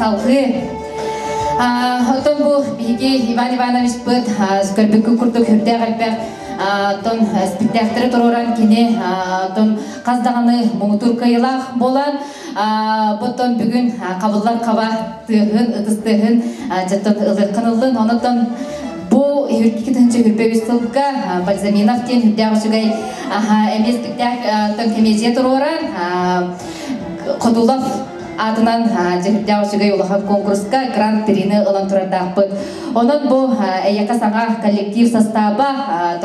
Салғы. Отон бұл бейге Иван Иванович бұд көрбікі күрді көрді ғалбәқ тон спектакльдері тұроран кене тон қаздағаны мұңытур қайылақ болан бұттон бүгін қабылдар қаба тұғын, ұтыстығын жаттон ұлыққынылын. Онытон бұл үйіркі түнші үрбеуіз тұлға Бальзаминов тен үрдәғі жүгай әмес спектакль комедия тұроран Қодулов атынан жігірдәу жүгей ұлақан конкурсқа гран-прины ұлан тұрардақ бұд. Онын бұл әйеқа саңа коллектив составы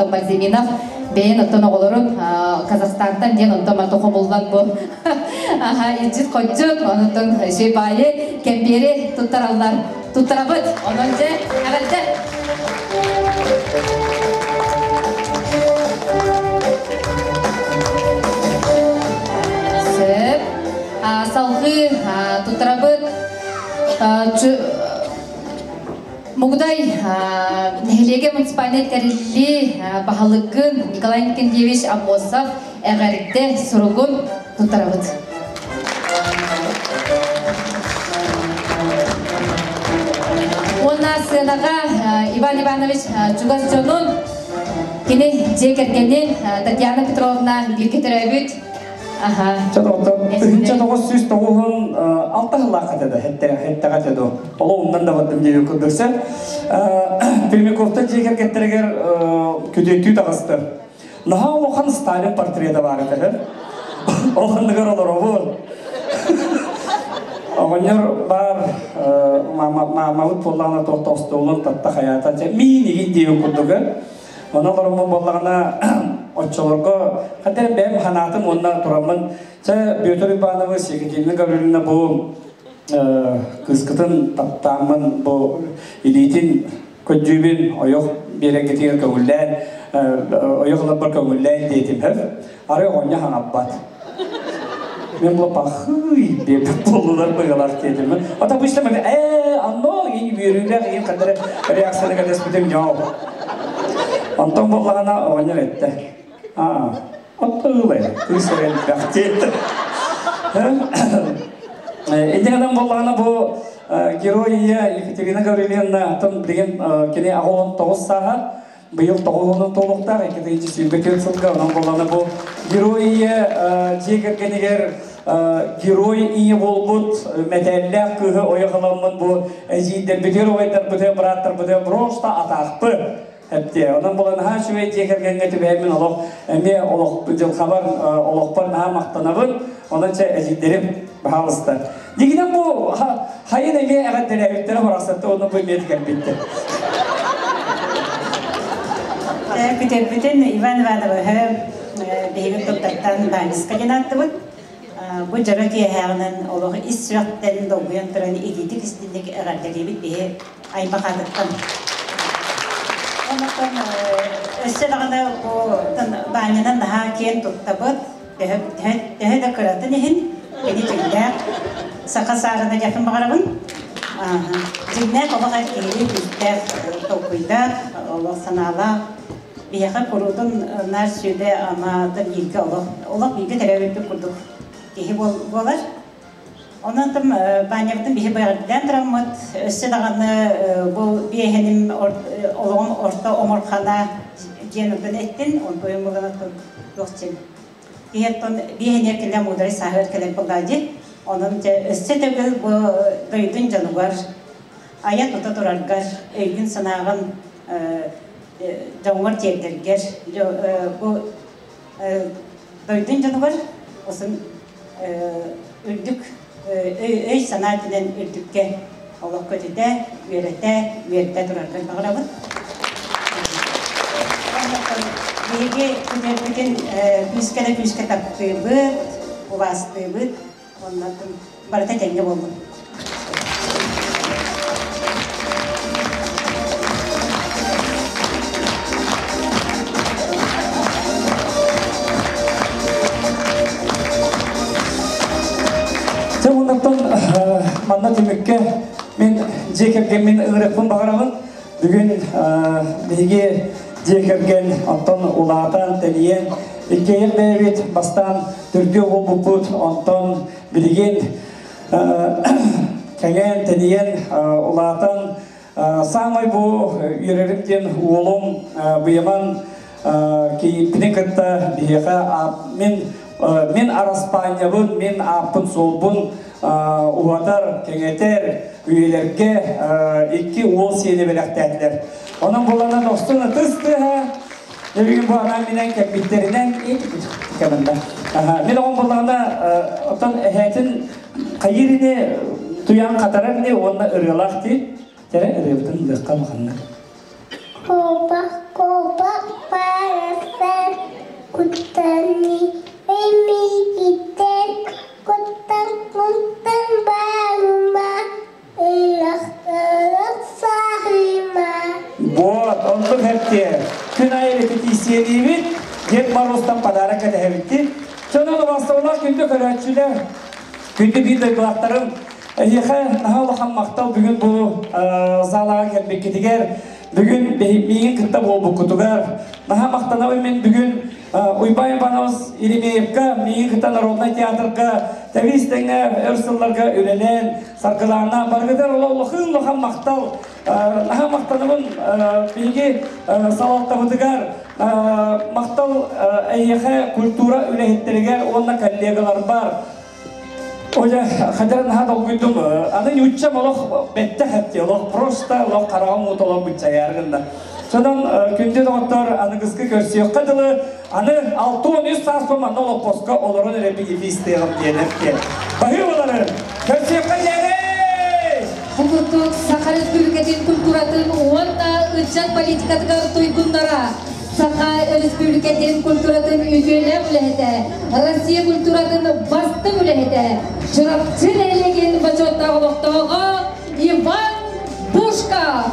Том Бальзаминов бейін ұттын оғылырын Казахстантан ден ұттыма тұқы болған бұл. Иджит қойджыт, онын жей байы кәмбері тұттаралар. Тұттара бұд, онын же әғілді. Салғы тұттарабыд мұғдай нәхелеге муниципальный тәрелі бағалығын Николай Никендевич Амосов әғәрікті сұрығын тұттарабыд. Онна сынаға Иван Иванович Чугас Джонун кені жекергенен Татьяна Петровна Биркетер әбіт Үһүнчө 909 алтыгылла катады, хетте катады. Оло ундан да баттым деп көрдүксө. Пермяковта жекер кеттерегер күдөйтүү тагысты. Наха охан Сталин портрети бар эди. Охандыгар олоробу. Оғанер бар Мамут Поллана Тостолун татта хаята. Мини гидеу көрдүгө. Оналарымын боллагана отчолорго хатер бем ханатым онна турамын че Петр Иванович Екатерина Гавриловна бу кыскытын таптамын бу илитин көджүбүн оёк берегетер көңүлден оёклар көңүлден дейтим хев ары оня ханаппат мен бұл пахый беп болулар быгалар дедим ата бышта мен анно ин берүлөр ин кадары реакцияны кадас битем жоо антон болгана оня этте оттуле кысырен бактет эдегенен болгана бу героя Екатерина Гавриловна атын деген кене агон 9 саат быйыл тоголунун толуктар экинчи сүйбөтөн сылга анан болгана бу героя жегергенигер герой ие болбут метелле кыгы ойгаламын бу эжидер битер ойдар бутер браттар бутер просто атакпы хепте анан болгана ха шуй жегергенге түбөмүн олок эме олок жыл хабар олокпар на мактанабын онанча эжидерим баалысты дегенен бу хайын эме агадделебиттер барасатты onu бу меткен битти Bütün İvan Ivanova'a beğenip tuttuktan banıska yanattı. Bu jaraki hernen olur İsrail'den doğuyan töreni ididik istedik eğerleri bir ay bakadıktan. Ondan öselerde bu banyanın daha kiyen tuttabıt. Daha da kıratı nehin. Beni tüyler. Sakasarına yakın bakarabın. Cidden kolay kiri bizler tokuylar. Allah sanala. Biyaha kurudun nar süde ama da bilgi Allah bilgi televizyon kurduk. Kihi bolar. Ondan tam banyaptım bihi bayardan travmat. Össedağını bu biyehenim olan orta omurkana cenubdan ettin. On boyumulana yokçun. Biyeton biyehenir kele mudari sahir kele puldadı. Ondan össedağın bu doydun canıvar. Ayat tuta durargar. Öygün sanağın Jongor çektirger, bu doydun canıvar, olsun ürdük, öy sanatından ürdükke Allah kötüde, verete durarken bağırabın. Bilgi bütün püske taptığı bu vasıtığı ondan barata tenge oldu. Ondan manna tümükke men jekergen men ıgırıkpın bağıramın. Bugün bilgi jekergen ondan ulatan teniyen İkeyel beyvit bastan Türkiye olbuput ondan bilgin kengen teniyen ulatan samay bu yürerimden oğlum bıyaman ki pinikırta biyaka men araspanyabın, men apın solbun uvatar, kengeter, üyelerge iki oğul seni belektetler. Onun bulana dostuna tıstı ha. Bugün bu anam minen kepbitlerinden ilk kemende. Men onun bulana otan ehetin kayırini duyan katararını onunla ırgalaktı. Tere ırgıldın lıkka mıkanlar. Kopa parasar kutani emi gider kutan baruma ilahtarak sahima. Вот, он тут хепте. Күнай репетициялибит, Дед Мороздан подарок эдебитти. Чонун бастаула күндө көрөчүлөр. Күндө бийди кылактарын эйхе нахалахан мактал бүгүн бу залага келбекетигер. Бүгүн мейин кытта болбу кутугар. Наха мактанабы мен бүгүн Уйбай Иванович Еремеевка, мейин кытта народный театрга, тавистеңе, өрсылларга үлелен, саркыларына баргыдар лохын мактал. Наха мактанабын билги салаттабытыгар, мактал эйхе культура үлехеттеригер, онна коллегалар бар. Оля, хадер наха долгуйдум, аны юччам олох бетте хепте, олох просто олох карагым утолок бүтча яргында. Сонан күнде доктор аны кызгы көрсөйөк кадылы, аны 6-13 саат соң олох поска олорун репетициялап денепке. Бахи олары, көрсөйөк кадылы! Бүгүнтүк Саха Республикатын культуратын уонна ычан политикатыгар туйгундара Саха республикатын культуратын үйгелі үләйті, Россия культуратын басты үләйті. Чырапчын әлеген бачоттағы лоқтауға Иван Бушков.